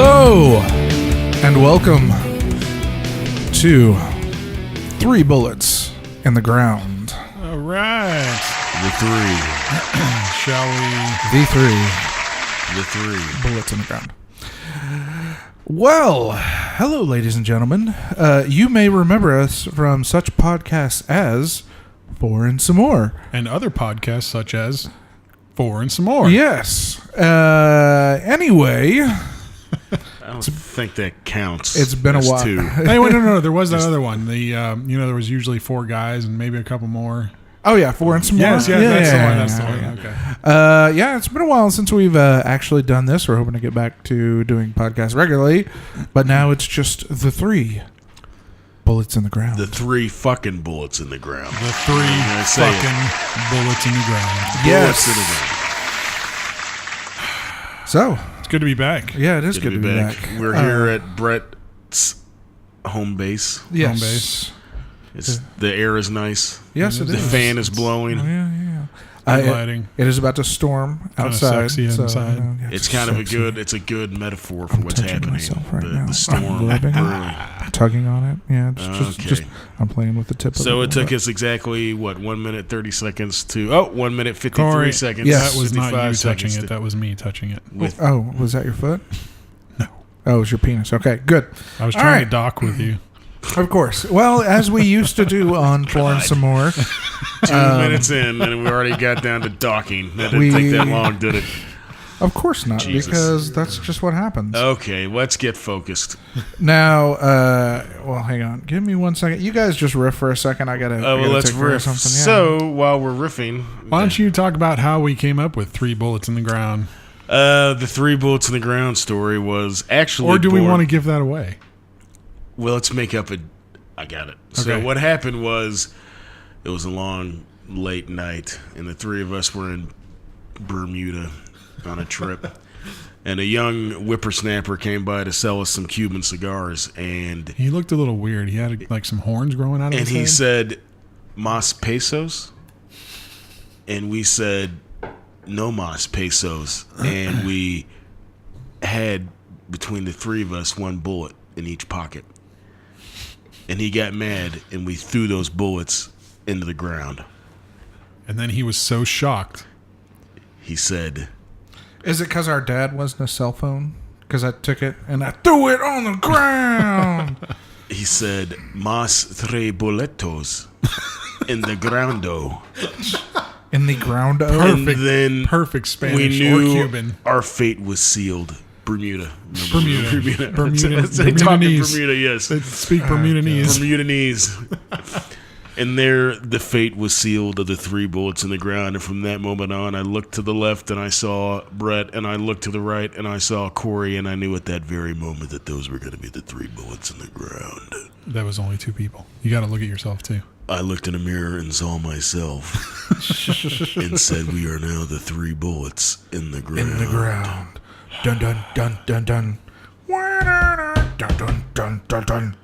Hello, and welcome to 3 Bullets in the Ground. All right. The 3. Shall we? The 3. The 3. Bullets in the Ground. Well, hello, ladies and gentlemen. You may remember us from such podcasts as 4 and Some More. And other podcasts such as 4 and Some More. Yes. Anyway... I don't think that counts. It's been a while. 2. Hey, wait, no. There was that other one. The there was usually 4 guys and maybe a couple more. Oh, yeah, 4 and Some More. Yes, that's the one. Okay. Yeah, it's been a while since we've actually done this. We're hoping to get back to doing podcasts regularly, but now it's just the 3 bullets in the ground. The 3 fucking bullets in the ground. The 3 fucking bullets in the ground. Yes. Bullets in the ground. So, It's good to be back. yeah, it is good to be back. We're here at Brett's home base. Yes. Home base. The air is nice. Yes, it The is. fan is blowing. Yeah. Good lighting. It is about to storm Kinda outside. sexy inside. Yeah, It's kind of sexy. a good metaphor for what's touching happening. myself right now. The storm. I'm rubbing early. tugging on it. Yeah, Okay. just I'm playing with the tip of it. So a it took little us exactly, 1 minute, 30 seconds to... 1 minute, 53 Corey, seconds. Yes. That was not 55 you touching seconds it. to- That was me touching it. bit. Oh, was that your foot? No. Oh, it was your penis. Okay, good. I was All trying right. to dock with you. Of course. Well, as we used to do on 4 and Some More. 2 minutes in, and we already got down to docking. That didn't take that long, did it? Of course not, Jesus. because that's just what happens. Okay, let's get focused. Now, well, hang on. Give me 1 second. You guys just riff for a second. I gotta Let's take care of riff. something. Yeah. So, while we're riffing... Why don't you talk about how we came up with 3 bullets in the ground? The 3 bullets in the ground story was actually... Or do we born- want to give that away? Well, let's make up a... I got it. So Okay. what happened was, it was a long, late night, and the 3 of us were in Bermuda on a trip. And a young whippersnapper came by to sell us some Cuban cigars, and He looked a little weird. He had like some horns growing out of his head. he said, "Mas pesos?" And we said, "No mas pesos." And we had, between the 3 of us, 1 bullet in each pocket. And he got mad, and we threw those bullets into the ground. And then he was so shocked. He said, Is it because our dad wasn't a cell phone? Because I took it and I threw it on the ground. he said, "Mas 3 boletos in the groundo." In the ground. And then Perfect we Spanish or knew Cuban. our fate was sealed. Bermuda. Bermuda. They talk in Bermudanese. Bermuda, yes. They speak Bermudanese. Bermudanese. And there, the fate was sealed of the 3 bullets in the ground. And from that moment on, I looked to the left and I saw Brett, and I looked to the right and I saw Cory, and I knew at that very moment that those were going to be the 3 bullets in the ground. That was only 2 people. You got to look at yourself too. I looked in a mirror and saw myself and said, "We are now the 3 bullets in the ground." In the ground. Dun dun dun dun dun. Dun dun dun dun dun.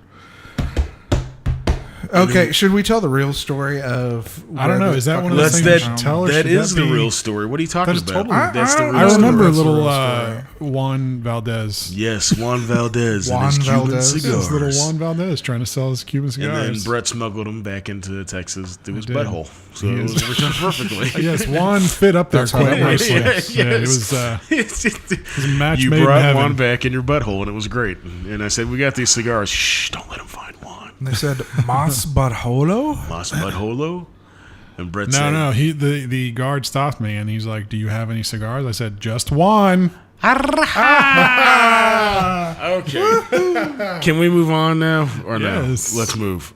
Okay, should we tell the real story of? I don't know. Is that one of those That's things that. you should tell? Or That should is that the be- real story. What are you talking That is about? totally- That's the real I That's the remember real little story. Juan Valdez. Yes, Juan Valdez and Juan his Cuban Valdez. Yes, cigars. little Juan Valdez trying to sell his Cuban And cigars. then Brett smuggled him back into Texas through his did. butthole. So He it is- was perfectly. Yes, Juan fit up there That's how quite it works. nicely. Yeah, Yeah, it was a match You made in brought heaven. Juan back in your butthole, and it was great. And I said, "We got these cigars. Shh, don't let him find Juan." And they said Mas Barholo. Mas buttholo. And Brett No, said, no. The guard stopped me and he's like, "Do you have any cigars?" I said, "Just one." Okay. Can we move on now? Or Yes. no? Let's move.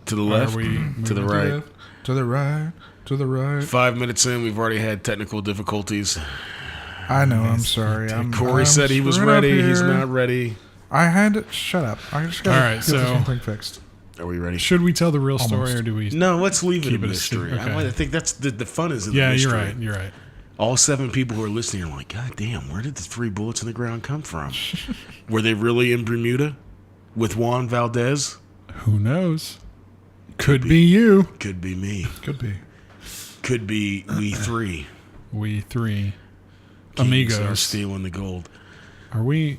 To the Are left, we to the moving right. To the right. To the right. 5 minutes in, we've already had technical difficulties. I know. I'm sorry. Corey I'm said he was screwing up ready. He's here. not ready. I had to shut up. I just got All to right, get so- this one thing fixed. Are we ready? Should we tell the real story Almost. or do we? No, let's leave it a Keep it a mystery. secret, okay. I think that's the fun is in Yeah, the mystery. you're right. You're right. All 7 people who are listening are like, "God damn, where did the 3 bullets in the ground come from? Were they really in Bermuda with Juan Valdez? Who knows? Could be you. Could be me. Could be. Could be we 3. We 3 Kings are amigos. stealing the gold. Corey,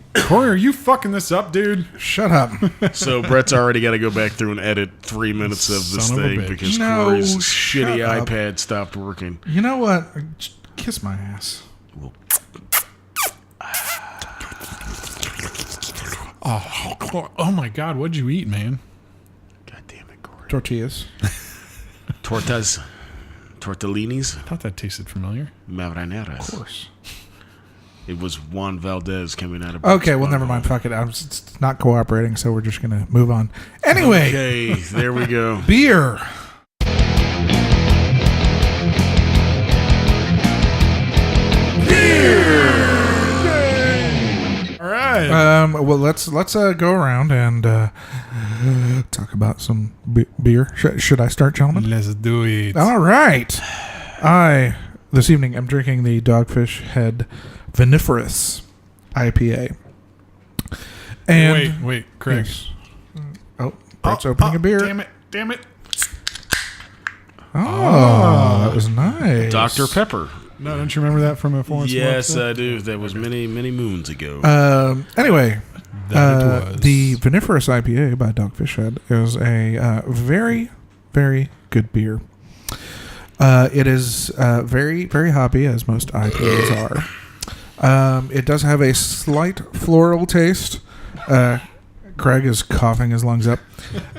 are you fucking this up, dude? Shut up. So Brett's already got to go back through and edit 3 minutes of this Son of a thing bitch. because No, Corey's shut shitty up. iPad stopped working. You know what? Just kiss my ass. Oh my God, what'd you eat, man? God damn it, Corey. Tortillas. Tortellinis, I thought that tasted familiar. Mabraneras. Of course. It was Juan Valdez coming out of. Okay, well, Brett's never mind. butthole. Fuck it. It's not cooperating, so we're just going to move on. Anyway, Okay, there we go. beer. All right. Well, let's go around and talk about some beer. Should I start, gentlemen? Let's do it. All right. This evening, I'm drinking the Dogfish Head Viniferous IPA. And Wait, Craig. Yes. Oh, Brett's opening a beer. Damn it. Oh, that was nice. Dr. Pepper. No, don't you remember that from a foreign Yes, smoke? I do. That was many, many moons ago. Anyway, That it was. the Viniferous IPA by Dogfish Head is a very, very good beer. It is very, very hoppy, as most IPAs are. It does have a slight floral taste. Craig is coughing his lungs up.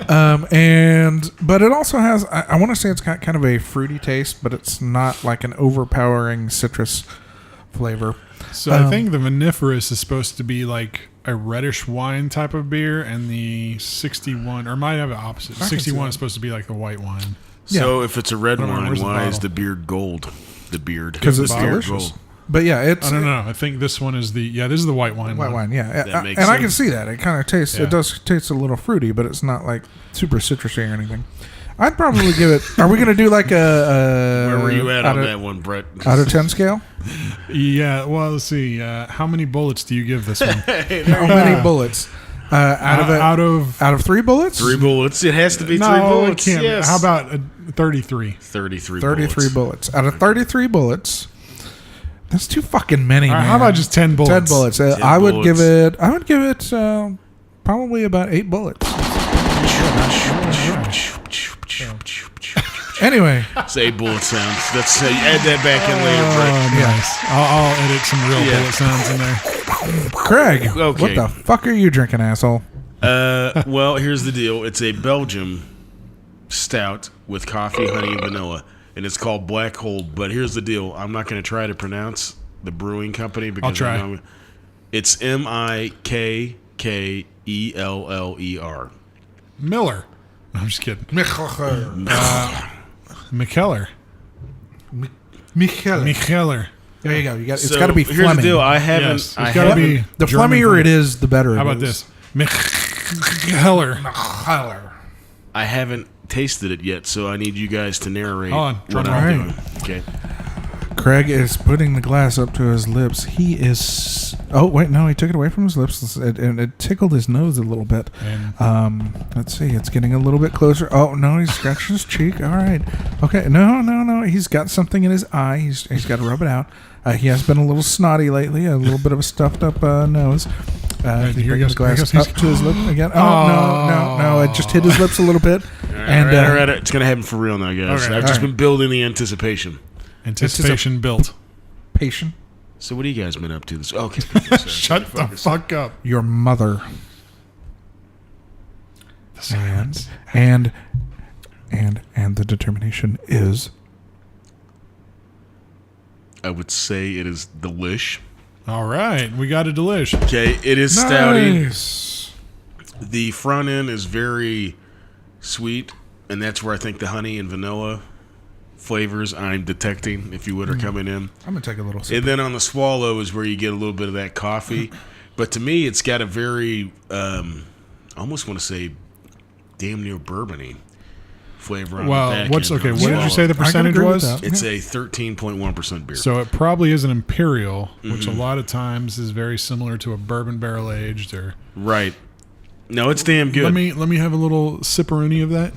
But it also has, I want to say it's got kind of a fruity taste, but it's not like an overpowering citrus flavor. So I think the Viniferous is supposed to be like a reddish wine type of beer, and the 61, or might have the opposite. I can see 61 that. is supposed to be like the white wine. So if it's a red Hold on, wine, where's the why is bottle? the beard gold? The beard. Because it's the bottle? delicious. But yeah, it's I don't know. I think this one is this is the white wine. white wine. Yeah, That makes and I can sense. see that. It kind of tastes. Yeah. It does taste a little fruity, but it's not like super citrusy or anything. I'd probably give it. Are we going to do like a? Where were you at out on of, that one, Brett? Out of 10 scale? Yeah. Well, let's see. How many bullets do you give this one? How many bullets? Out of 3 bullets? 3 bullets. It has to be 3 No, bullets. it can't. Yes. How about 33? 33 33 bullets. bullets. Out of 33 bullets, that's too fucking many. All right, man. how about just 10 bullets? 10 bullets. 10 I would give bullets. it. I would give it probably about 8 bullets. Anyway, It's 8 bullet sounds. That's add that back in later, Brett. Oh, nice. I'll edit some real Yeah. bullet sounds in there. Craig, Okay. what the fuck are you drinking, asshole? Well, here's the deal. It's a Belgium stout with coffee, honey, and vanilla, and it's called Black Hole. But here's the deal. I'm not going to try to pronounce the brewing company because I'll try. I know it's Mikkkeller. Miller. No, I'm just kidding. Micheller. McKellar. Micheller. There you go. You got. It's So, got to be here's Fleming. the deal. I haven't. Yes, I it's gotta haven't. be The German Flemmier for- it is, the better. How it about is. this? Micheller. I haven't tasted it yet, so I need you guys to narrate Hold on, what drum I'm roll. doing. Okay. Craig is putting the glass up to his lips. He is. Oh wait, no, he took it away from his lips, and it tickled his nose a little bit. And Let's see, it's getting a little bit closer. Oh no, he's scratching his cheek. All right, okay, no, he's got something in his eye. He's got to rub it out. He has been a little snotty lately, a little bit of a stuffed up nose. Right, He's here bringing goes- the glass here up goes- to his lip again. Oh, no, it just hit his lips a little bit. And all right, it's gonna happen for real now, guys. Okay, I've all just right. been building the anticipation. anticipation built. patient, So what have you guys been up to this? Okay. Shut the fuck up. your mother. The silence. And the determination is I would say it is delish. All right, we got a delish. Okay, it is stouty. nice. The front end is very sweet, and that's where I think the honey and vanilla flavors I'm detecting, if you would, are coming in. I'm gonna take a little sip. And then on the swallow is where you get a little bit of that coffee. But to me, it's got a very, I almost want to say, damn near bourbon-y flavor on the Well, back what's end okay? on What did you say the I can percentage agree with was? that. It's a 13.1% beer. So it probably is an imperial, which Mm-hmm. a lot of times is very similar to a bourbon barrel aged. Or Right. No, it's damn good. let me have a little sipperoonie of that.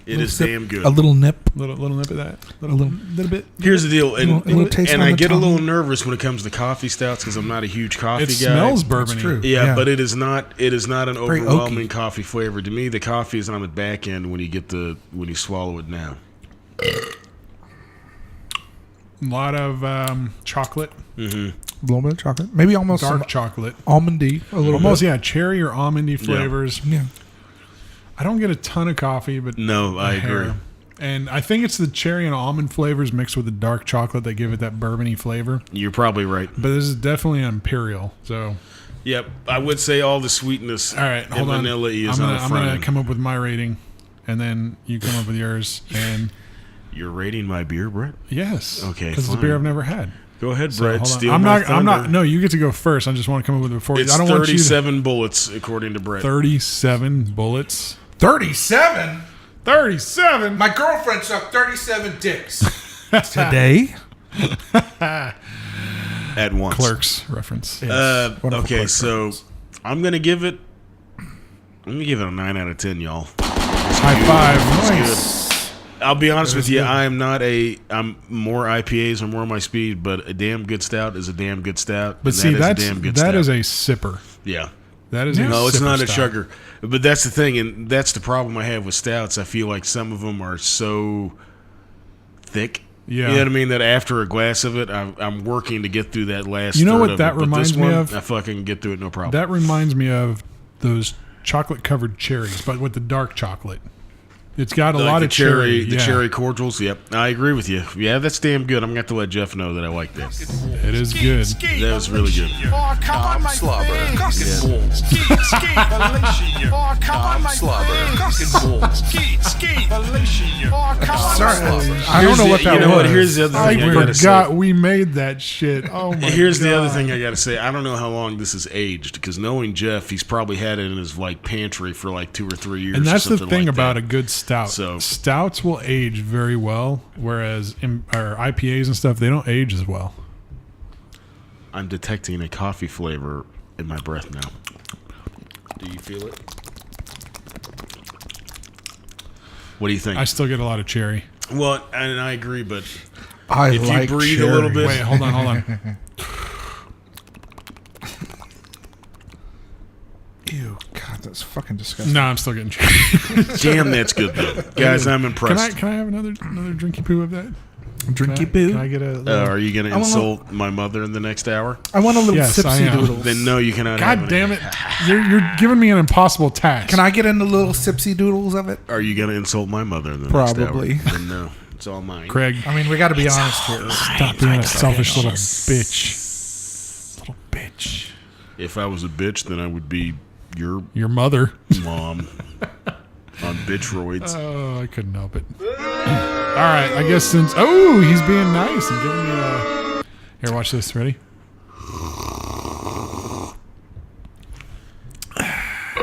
It is damn good. A little nip. Little nip of that. Little bit. Here's the deal, little taste and on I the get a tongue. little nervous when it comes to coffee stouts because I'm not a huge coffee It guy. smells bourbony. true. Yeah, but it is not. It is not an Very overwhelming oaky. coffee flavor. To me, the coffee is on the back end when you swallow it down. A lot of chocolate. A little bit of chocolate. Maybe almost Dark some chocolate. almondy. A little Almost, bit. yeah, cherry or almondy flavors. Yeah. I don't get a ton of coffee, but No, I a hair. agree. And I think it's the cherry and almond flavors mixed with the dark chocolate that give it that bourbony flavor. You're probably right. But this is definitely an imperial. So, Yep, I would say all the sweetness all right, and hold on. vanilla is I'm on the gonna front end. come up with my rating, and then you come up with yours. And You're rating my beer, Brett? yes, Okay, because it's a fine. beer I've never had. Go ahead, So, Brett. hold on. Steal I'm my not. I'm not. thunder. No, you get to go first. I just want to come up with it before you. It's I don't want you. 37 bullets, according to Brett. 37 bullets. 37? 37. My girlfriend sucked 37 dicks. Today? At once. Clerks reference. Wonderful Okay, quick so I'm gonna give it a 9 out of 10, y'all. High five. Nice. I'll be honest with you, good. I'm more IPAs are more my speed, but a damn good stout is a damn good stout. But and see, that is a damn good that stout. is a sipper. Yeah. That is a No, it's sipper not a stout. sugar. But that's the thing, and that's the problem I have with stouts. I feel like some of them are so thick. Yeah. You know what I mean? That after a glass of it, I'm working to get through that last You know third what of that it. But reminds this me one, of? I fucking get through it no problem. That reminds me of those chocolate-covered cherries, but with the dark chocolate. It's got a Like lot the of cherry. the yeah. cherry cordials. Yep, I agree with you. Yeah, that's damn good. I'm gonna have to let Jeff know that I like that. It is good. That was really good. Oh, come on, my slobber. Oh, come on, my slobber. Oh, come on, Sorry. I don't know what that you know was. what? Here's the other I thing I gotta forgot say. we made that shit. Oh my Here's God. the other thing I gotta say. I don't know how long this is aged because knowing Jeff, he's probably had it in his like pantry for like 2 or 3 years. And that's or the something thing like about that. a good stout. So- Stouts will age very well, whereas or IPAs and stuff, they don't age as well. I'm detecting a coffee flavor in my breath now. Do you feel it? What do you think? I still get a lot of cherry. Well, and I agree, but I if you like breathe a cherry. little bit- Wait, hold on. Ew, God, that's fucking disgusting. No, I'm still getting cherry. damn, that's good though, guys. I'm impressed. Can I have another drinky poo of that? Drinky poo. Can I get a? Little, Are you going to I wanna- insult my mother in the next hour? I want a little Yes, I sipsy am. doodles. Then no, you cannot. have God any. damn it! You're giving me an impossible task. Can I get into little sipsy doodles of it? Are you going to insult my mother in the Probably. next hour? Then no, it's all mine. Craig? I mean, we got to be honest here. Stop being a selfish little bitch. Little bitch. If I was a bitch, then I would be your Your mother. mom on bitchroids. Oh, I couldn't help it. All right, I guess since he's being nice and giving me a. Here, watch this. Ready?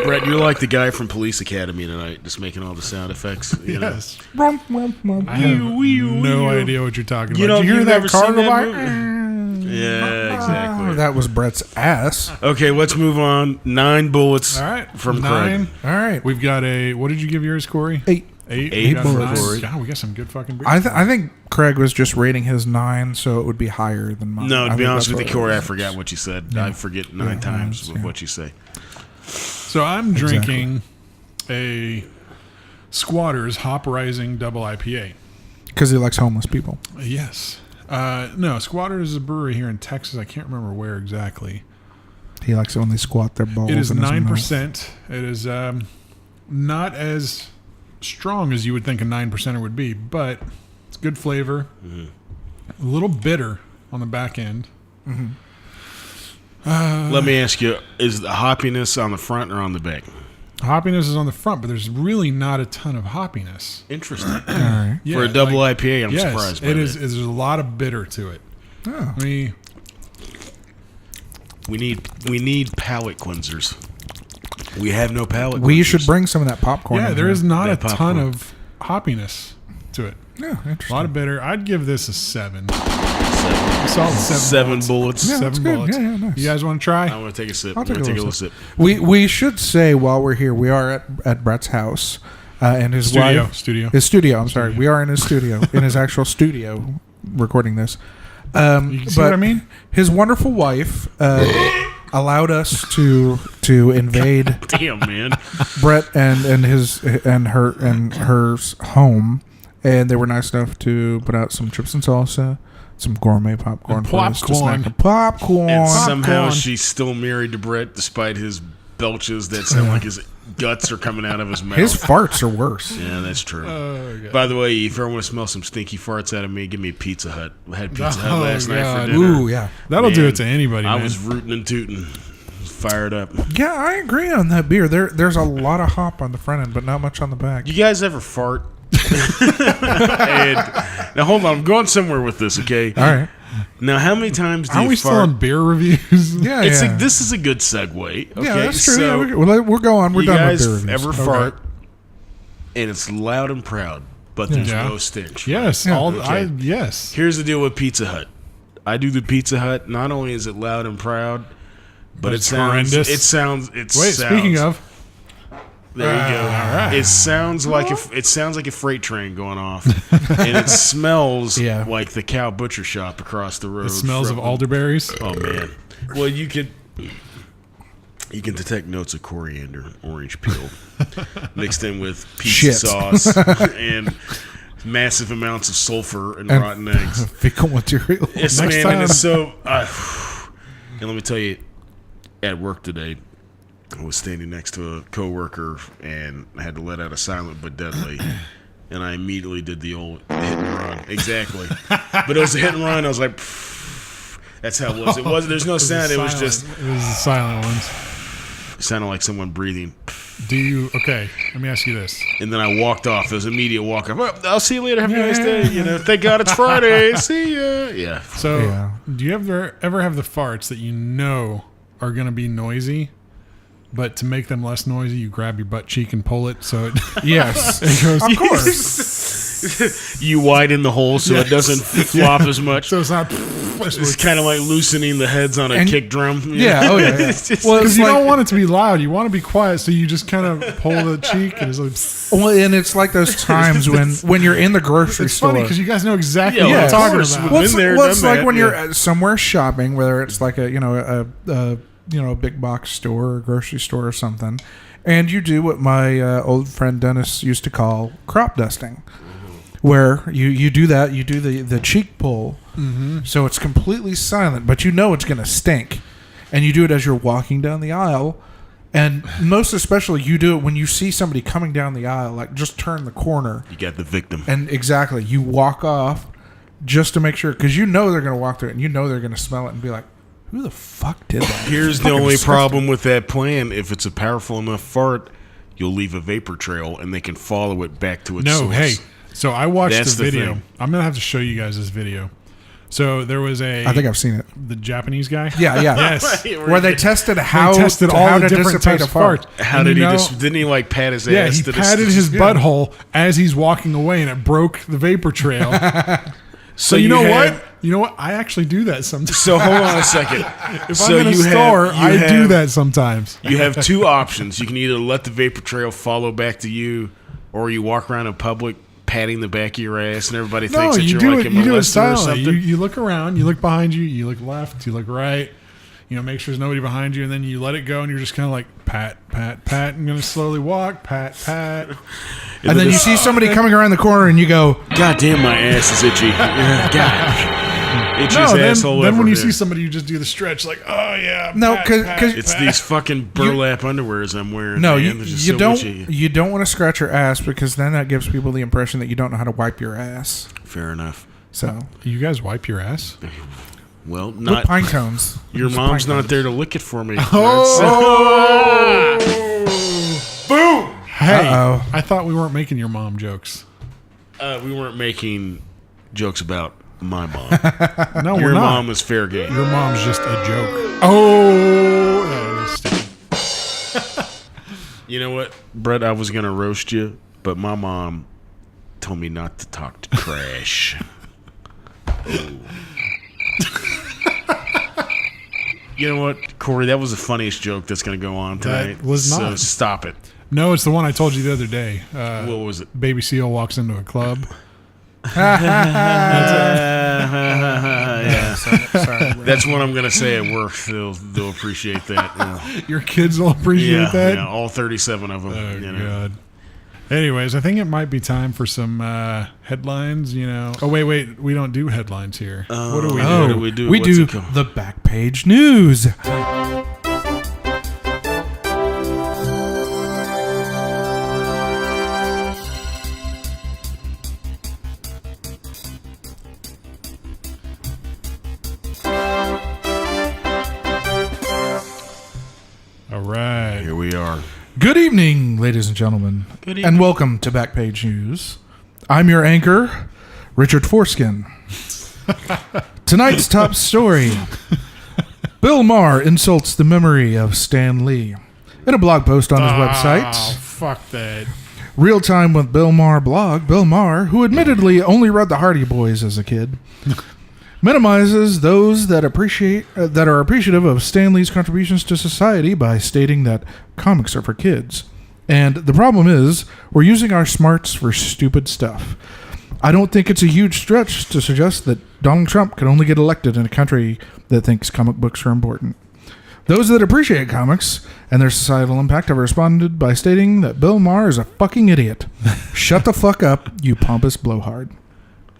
Brett, you're like the guy from Police Academy tonight, just making all the sound effects. You know? Yes. Rump, rump, rump. I have no idea what you're talking about. You don't- Did you hear you've that never car seen go that by? movie? Yeah, exactly. Oh, that was Brett's ass. Okay, let's move on. 9 bullets All right, from 9. Craig. All right. We've got a. What did you give yours, Corey? 8. 8. Eight We got a bullets. 9. God, we got some good fucking. beers. I think Craig was just rating his 9, so it would be higher than mine. No, I to be think honest that's with you, what it Corey, I was. forgot what you said. I forget 9 Yeah, times yeah. with what you say. So I'm drinking a Squatters Hop Rising Double IPA. Because he likes homeless people. Yes. No, Squatters is a brewery here in Texas. I can't remember where exactly. He likes it when they squat their balls. It is in his mouth. 9%. It is not as strong as you would think a 9%er would be, but it's good flavor. A little bitter on the back end. Let me ask you, is the hoppiness on the front or on the back? Hoppiness is on the front, but there's really not a ton of hoppiness. Interesting. All right. Yeah, For a double like- IPA, I'm yes, surprised by it that. is. There's a lot of bitter to it. Oh. I mean, We need palate cleansers. We have no palate cleansers. We should bring some of that popcorn. yeah, in there here. is not That a ton popcorn. of hoppiness to it. Yeah, A interesting. lot of bitter. I'd give this a 7. A solid 7. 7 bullets. Yeah, that's 7 good. bullets. Yeah, nice. You guys want to try? I want to take a sip. I'll I'm going to take a little sip. sip. We should say while we're here, we are at Brett's house. and his Studio. wife. Studio. His studio. I'm sorry. We are in his studio, in his actual studio, recording this. You can see what I mean? His wonderful wife allowed us to invade Damn, man. Brett and her home, and they were nice enough to put out some chips and salsa, some gourmet popcorn, And for us to popcorn. snack. Popcorn. And somehow Popcorn. she's still married to Brett despite his belches that sound like his guts are coming out of his mouth. His farts are worse. Yeah, that's true. God. By the way, if you ever want to smell some stinky farts out of me, give me a Pizza Hut. I had Pizza Oh, Hut last night God. for dinner. Ooh, yeah. That'll do Man, it to anybody, I man. was rooting and tooting. Fired up. Yeah, I agree on that beer. There's a lot of hop on the front end, but not much on the back. You guys ever fart? And now hold on, I'm going somewhere with this, okay? All right. Now, how many times do Are you we fart? still on beer reviews? Yeah, It's yeah. like, this is a good segue. Okay, Yeah, that's true. so Yeah, we're going. We're you done guys with beer reviews. ever Okay. fart and it's loud and proud, but there's Yeah. no stench. Yes. Yeah. Okay. Yes. Here's the deal with Pizza Hut. I do the Pizza Hut. Not only is it loud and proud, but it it's sounds. horrendous. It sounds. Wait, speaking of, there you go. all right. It sounds like a freight train going off, and it smells Yeah. like the cow butcher shop across the road. it smells of from- elderberries. Oh man. Well, you can detect notes of coriander, orange peel, mixed in with pizza Shit. sauce and massive amounts of sulfur and rotten eggs. Fecal material. It's Next man, time- and it's so. And let me tell you, at work today, I was standing next to a coworker and I had to let out a silent but deadly. And I immediately did the old hit and run. Exactly. But it was a hit and run. I was like, that's how it was. It wasn't. There's no sound. It was just. It was the silent ones. It sounded like someone breathing. Do you? Okay. Let me ask you this. And then I walked off. It was an immediate walk off. Well, I'll see you later. Have a nice day. You know, thank God it's Friday. See ya. Yeah. So, Yeah. do you ever have the farts that you know are going to be noisy, but to make them less noisy, you grab your butt cheek and pull it so it, Yes. it goes. Of course. You widen the hole so it doesn't flop as much. So it's not. It's kind of like loosening the heads on a And- kick drum. you Yeah. know? Oh, yeah. yeah. It's just- Well, Because it's you like, don't want it to be loud. You want to be quiet, so you just kind of pull the cheek and it's like. well, and it's like those times when you're in the grocery It's store. funny because you guys know exactly Yeah, what well, I'm of talking course. about. Well, It's, been there, well, it's done like that, when yeah. you're somewhere shopping, whether it's like a big box store or a grocery store or something, and you do what my old friend Dennis used to call crop dusting, where you do that, you do the cheek pull, so it's completely silent, but you know it's going to stink, and you do it as you're walking down the aisle. And most especially, you do it when you see somebody coming down the aisle, like just turn the corner. You got the victim. And exactly, you walk off just to make sure, because you know they're going to walk through it, and you know they're going to smell it and be like, who the fuck did that? Here's It's the fucking only disgusting. problem with that plan. If it's a powerful enough fart, you'll leave a vapor trail and they can follow it back to its No, source. hey. So I watched That's the the video. thing. I'm gonna have to show you guys this video. So there was I think I've seen it. the Japanese guy. Yeah, yeah. Yes. Where they tested how They tested all how the to different dissipate types a of fart. farts. How And did you he know- just? Didn't he like pat his Yeah, ass? he to patted the, his butthole as he's walking away, and it broke the vapor trail. So you know had- what? You know what? I actually do that sometimes. So hold on a second. If so I'm in a you store, have, I do that sometimes. You have two options. You can either let the vapor trail follow back to you, or you walk around in public patting the back of your ass, and everybody No, thinks that you you're do like it. a You do it molester or silently. something. You look around. You look behind you. You look left. You look right. You know, make sure there's nobody behind you, and then you let it go, and you're just kind of like pat, pat, pat. I'm gonna slowly walk, pat, pat. And then you see somebody coming around the corner, and you go, God damn, my ass is itchy. Yeah, God, itchy No, asshole. then when you ever. see somebody, you just do the stretch, like, oh yeah. No, pat, 'cause- pat, 'cause- It's pat. these fucking burlap underwears I'm wearing. no, man. They're just so itchy. you don't want to scratch your ass, because then that gives people the impression that you don't know how to wipe your ass. Fair enough. So You guys wipe your ass? Well, with not pine cones. your Use mom's pine not cones. there to lick it for me. Boom! Hey, Uh-oh. I thought we weren't making your mom jokes. We weren't making jokes about my mom. No, Your we're not. mom is fair game. Your mom's just a joke. Oh, that is stupid. You know what, Brett? I was gonna roast you, but my mom told me not to talk to trash. You know what, Corey? That was the funniest joke that's gonna go on tonight. was So not. stop it. No, it's the one I told you the other day. What was it? Baby Seal walks into a club. Yeah. Sorry. That's what I'm gonna say at work. They'll appreciate that. Yeah. Your kids will appreciate that. Yeah, all 37 of them. Oh, you know. God. Anyways, I think it might be time for some headlines, Oh, wait. We don't do headlines here. What do we do? What do we do? We What's do it called? the back page news. All right. Here we are. Good evening, ladies and gentlemen. Good evening. And welcome to Backpage News. I'm your anchor, Richard Foreskin. Tonight's top story. Bill Maher insults the memory of Stan Lee. In a blog post on his Oh, website, fuck that. Real Time with Bill Maher blog, Bill Maher, who admittedly only read the Hardy Boys as a kid, minimizes those that are appreciative of Stan Lee's contributions to society by stating that comics are for kids. And the problem is, we're using our smarts for stupid stuff. I don't think it's a huge stretch to suggest that Donald Trump can only get elected in a country that thinks comic books are important. Those that appreciate comics and their societal impact have responded by stating that Bill Maher is a fucking idiot. Shut the fuck up, you pompous blowhard.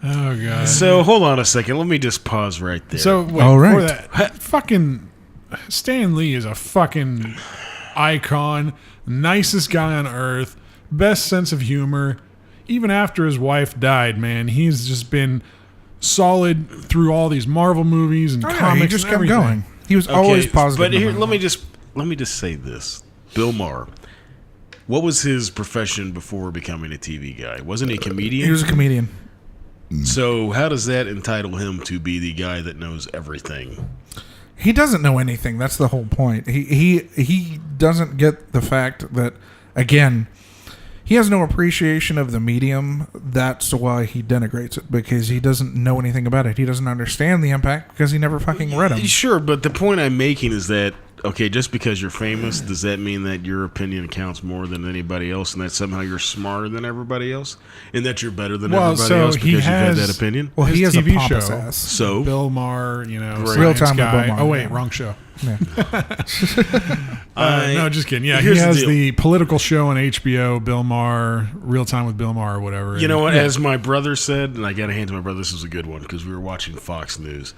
Oh, God. So hold on a second. Let me just pause right there. So, wait, All before right. that, fucking Stan Lee is a fucking icon, nicest guy on earth, best sense of humor. Even after his wife died, man, he's just been solid through all these Marvel movies and comics. He just and kept everything. going. He was always positive. But here, no let matter me just say this. Bill Maher. What was his profession before becoming a TV guy? Wasn't he a what. comedian? He was a comedian. So how does that entitle him to be the guy that knows everything? He doesn't know anything. That's the whole point. He doesn't get the fact that, again, he has no appreciation of the medium. That's why he denigrates it, because he doesn't know anything about it. He doesn't understand the impact because he never fucking read them. Sure, but the point I'm making is that, okay, just because you're famous, does that mean that your opinion counts more than anybody else, and that somehow you're smarter than everybody else, and that you're better than everybody so else because he you've had has- that opinion? Well, he His has TV a pompous show. ass. So Bill Maher, Great. Real science Time with guy. Bill Maher, Oh, wait, yeah. wrong show. Yeah. No, just kidding. Yeah, he Here's the has deal. the political show on HBO, Bill Maher, Real Time with Bill Maher, or whatever. you know what? As my brother said, and I got to hand to my brother, this was a good one because we were watching Fox News,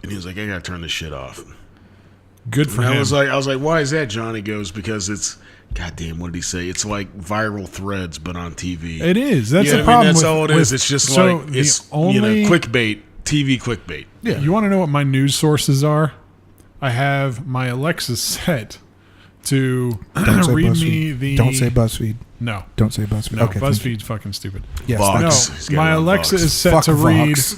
and he was like, "I got to turn this shit off." Good for And him. I was like, "Why is that, John?" He goes, "Because it's, goddamn, what did he say? It's like viral threads, but on TV." It is. That's You know the what I mean? problem. That's with, all it is. It's just like the it's only clickbait, TV clickbait. Yeah. You want to know what my news sources are? I have my Alexa set to Don't say read BuzzFeed. me the. Don't say BuzzFeed. no. Don't say BuzzFeed. No, okay. thank you. BuzzFeed's fucking stupid. Yes. Vox. thank you. No, He's got my it on Alexa Vox. is set Fuck to read Vox.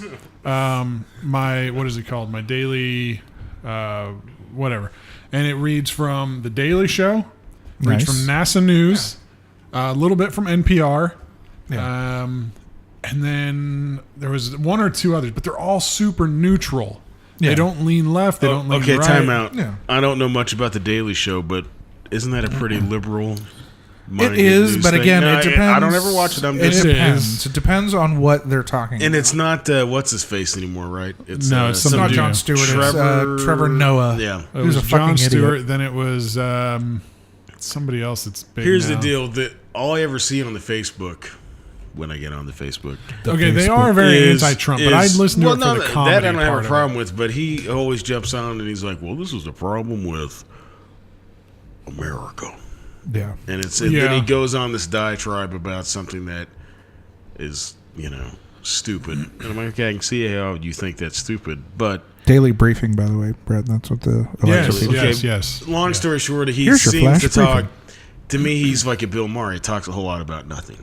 my what is it called? My daily whatever, and it reads from the Daily Show, reads Nice. from NASA News, a little bit from NPR, Yeah. and then there was one or two others, but they're all super neutral. Yeah. They don't lean left. They don't lean Okay, right. time out. Yeah. I don't know much about the Daily Show, but isn't that a pretty liberal? It is, but again, it depends. I don't ever watch it. I'm It just, depends. It depends on what they're talking and about. it's not what's his face anymore, right? It's No, it's some some not dude. John Stewart. Trevor, It's Trevor Noah. Yeah. It Who's was a Jon fucking Stewart. idiot. Then it was somebody else that's big. Here's now. the deal: that all I ever see on the Facebook, when I get on the Facebook, Okay, they Facebook are very is- anti-Trump, but I'd listen to well, it for no, the that comedy I don't have part a of problem it. with. But he always jumps on and he's like, "Well, this is the problem with America." Yeah. And Yeah. then he goes on this diatribe about something that is, stupid. And I'm like, okay, I can see how you think that's stupid, but Daily briefing, by the way, Brett. That's what the Yes, Alexa feed. Okay. yes. long Yeah. story short, he Here's your seems flash to talk. briefing. To me, he's like a Bill Maher. He talks a whole lot about nothing.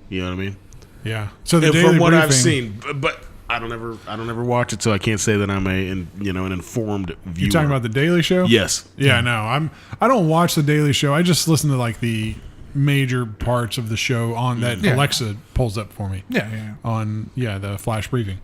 You know what I mean? Yeah. So the And Daily from what I've Briefing- seen, but I don't ever watch it, so I can't say that I'm an informed viewer. You're talking about the Daily Show? Yes. Yeah, no, I don't watch the Daily Show. I just listen to like the major parts of the show on that Alexa pulls up for me. On the flash briefing.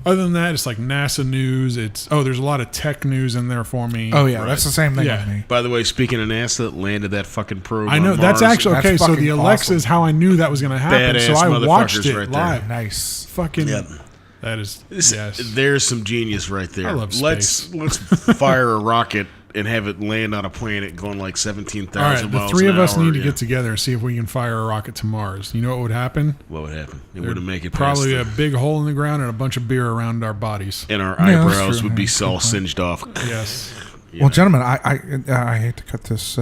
Other than that, it's like NASA news. There's a lot of tech news in there for me. Oh yeah, that's the same thing with me. By the way, speaking of NASA, landed that fucking probe. I know on that's Mars. actually okay. So the Alexa is how I knew that was going to happen. Badass So I watched it right live. there. Nice. Fucking. That is. Yes. There's some genius right there. I love space. Let's fire a rocket and have it land on a planet going like 17,000 All right, miles the three an of us hour, need to get together and see if we can fire a rocket to Mars. You know what would happen? What would happen? It wouldn't make it Probably past a big hole in the ground and a bunch of beer around our bodies. and our Yeah, that's eyebrows true. would be Yeah, all singed off. Yes. Well, gentlemen, I hate to cut this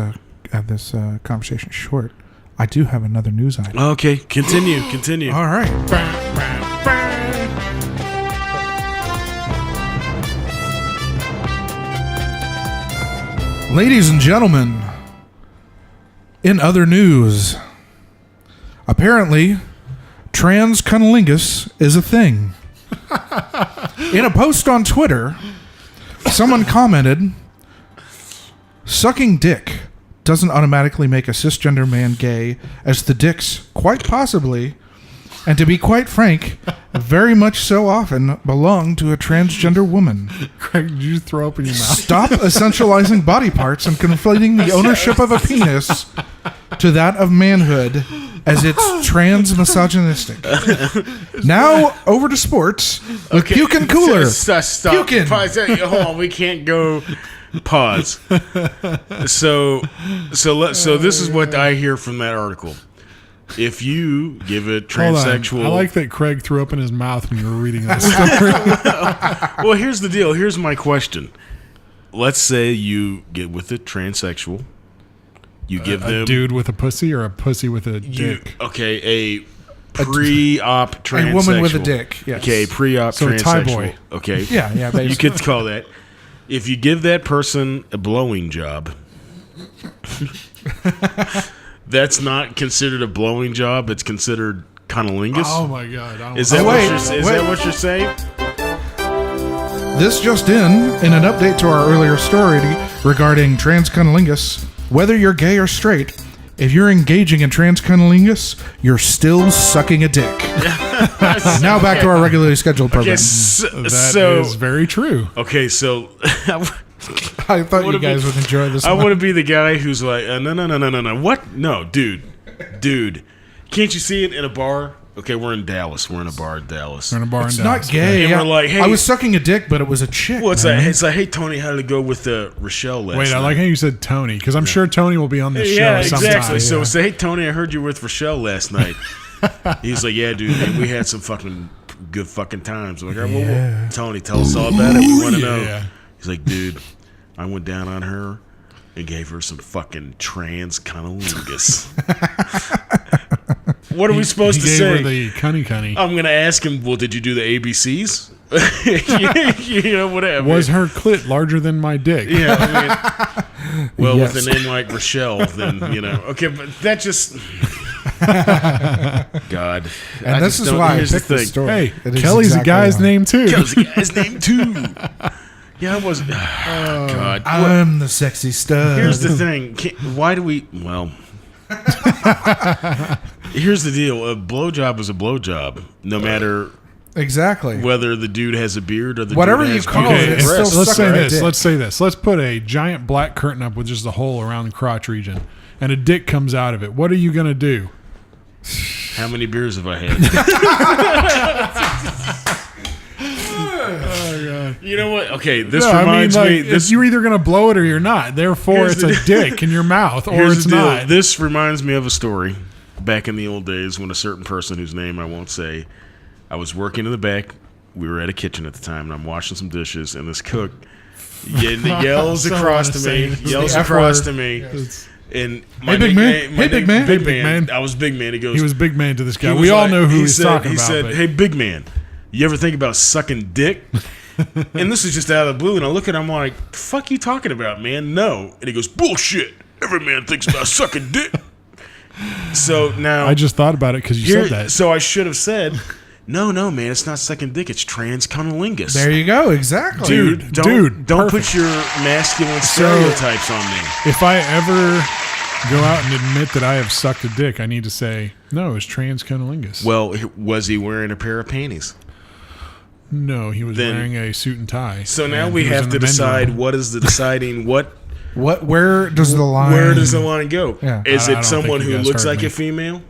conversation short. I do have another news item. Okay, continue. All right. Ladies and gentlemen, in other news, apparently, trans cunnilingus is a thing. In a post on Twitter, someone commented, "Sucking dick doesn't automatically make a cisgender man gay, as the dicks, quite possibly, and to be quite frank, very much so often belong to a transgender woman. Craig, did you throw up in your mouth? Stop essentializing body parts and conflating the ownership of a penis to that of manhood, as it's trans misogynistic." Now over to sports with Pukin Cooler. Stop. Pukin. Pause. Hold on, we can't go. Pause. So this is what I hear from that article. If you give it transsexual, I like that Craig threw up in his mouth when you were reading that story. Well, here's the deal. Here's my question. Let's say you get with a transsexual. You give them a dude with a pussy or a pussy with a dick. Okay, a pre-op transsexual. A woman with a dick, yes. Okay, pre-op So a transsexual. Thai boy. Okay. Yeah, basically. You could call that. If you give that person a blowing job, that's not considered a blowing job. It's considered cunnilingus. Oh my god! Is that what you're saying? This just in an update to our earlier story regarding trans cunnilingus. Whether you're gay or straight, if you're engaging in trans cunnilingus, you're still sucking a dick. Now back to our regularly scheduled program. That is very true. Okay, so I thought you guys would enjoy this. I want to be the guy who's like, no. What? No, dude. Can't you see it in a bar? Okay, we're in Dallas. We're in a bar in Dallas. It's not gay. And we're like, hey, I was sucking a dick, but it was a chick. Well, it's man. like, hey, Tony, how did it go with Rochelle last Wait, night? I like how you said Tony, because I'm sure Tony will be on this show sometime. Exactly. So say, hey, Tony, I heard you were with Rochelle last night. He's like, yeah, dude, man, we had some fucking good fucking times. I'm like, all right, well, Tony, tell us all about it. We want to know. He's like, dude, I went down on her and gave her some fucking trans cunnilingus. What are we supposed to say? Her the cunny. I'm going to ask him, well, did you do the ABCs? You know, whatever. Was her clit larger than my dick? Yeah, I mean, well, with a name like Rochelle, then, you know. Okay, but that just... God. And this is why I picked this story. Hey, Kelly's a guy's name, too. Kelly's a guy's name, too. Yeah, I was... God. I'm the sexy stud. Here's the thing. Why do we... Well... Here's the deal. A blowjob is a blowjob, no matter exactly whether the dude has a beard or the whatever dude you has call beard. it. It's still Let's say this. dick. Let's say this. Let's put a giant black curtain up with just a hole around the crotch region, and a dick comes out of it. What are you gonna do? How many beers have I had? Oh god! You know what? Okay, this reminds me. This you're either gonna blow it or you're not. Therefore, it's a dick in your mouth, or it's not. This reminds me of a story back in the old days when a certain person whose name I won't say. I was working in the back. We were at a kitchen at the time, and I'm washing some dishes, and this cook yells across to me. And my big man. I was big man. He was big man to this guy. We all know who he's talking about. He said, "Hey, big man, you ever think about sucking dick?" And this is just out of the blue. And I look at him like, "The fuck you talking about, man? No." And he goes, "Bullshit. Every man thinks about sucking dick." So now I just thought about it because you said that. So I should have said, "No, man, it's not sucking dick. It's trans cunnilingus." There you go. Exactly, Dude, don't put your masculine stereotypes on me. If I ever go out and admit that I have sucked a dick, I need to say, no, it was transcunnilingus. Well, was he wearing a pair of panties? No, he was Then- wearing a suit and tie. So now and we he was have in to the men's decide room. what is the deciding what. Where does the line? Where does the line go? Yeah. Is I it don't someone think you who guys looks heard like me. a female?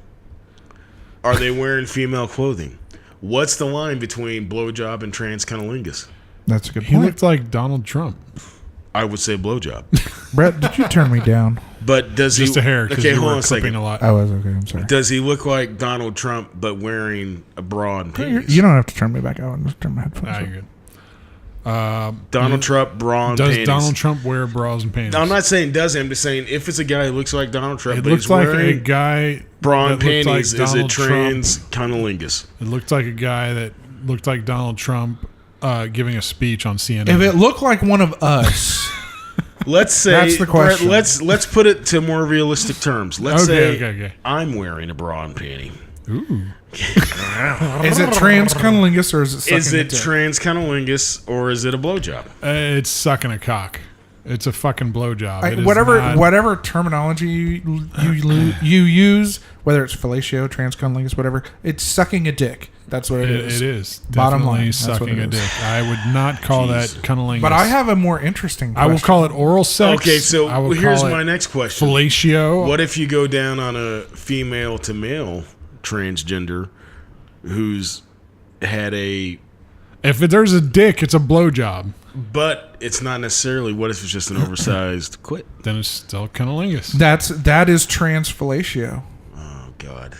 Are they wearing female clothing? What's the line between blowjob and transcunnilingus? That's a good He point. looked like Donald Trump. I would say blowjob. Brett, did you turn me down? But does Just he? a hair, because Okay, you hold on were a clipping second. a lot. I was okay. I'm sorry. Does he look like Donald Trump but wearing a bra and panties? You don't have to turn me back out. Just turn my headphones Nah, up. you're good. Donald Trump bra and Does panties. Donald Trump wear bras and panties? I'm not saying does. I'm just saying if it's a guy who looks like Donald Trump, It but looks he's like a wearing guy bra that and looked like panties, is it Donald Trump. transcunnilingus? It looked like a guy that looked like Donald Trump giving a speech on CNN. If it looked like one of us, Let's say That's the question. Brett, let's put it to more realistic terms. Let's Okay, say okay. I'm wearing a bra and panty. Ooh. is it transcunnilingus or is it sucking Is it a dick? transcunnilingus or is it a blowjob? It's sucking a cock. It's a fucking blowjob. It is whatever not- whatever terminology you use, whether it's fellatio, transcunnilingus, whatever, it's sucking a dick. That's what it is. It is. Bottom Definitely line, that's what sucking it a is. dick. I would not call that cunnilingus. But I have a more interesting I question. will call it oral sex. Okay, so I will here's call it my next question. fellatio. What if you go down on a female to male transgender who's had a, If there's a dick, it's a blowjob. but it's not necessarily, what if it's just an oversized clit? Then it's still cunnilingus. that is transfellatio. Oh, God.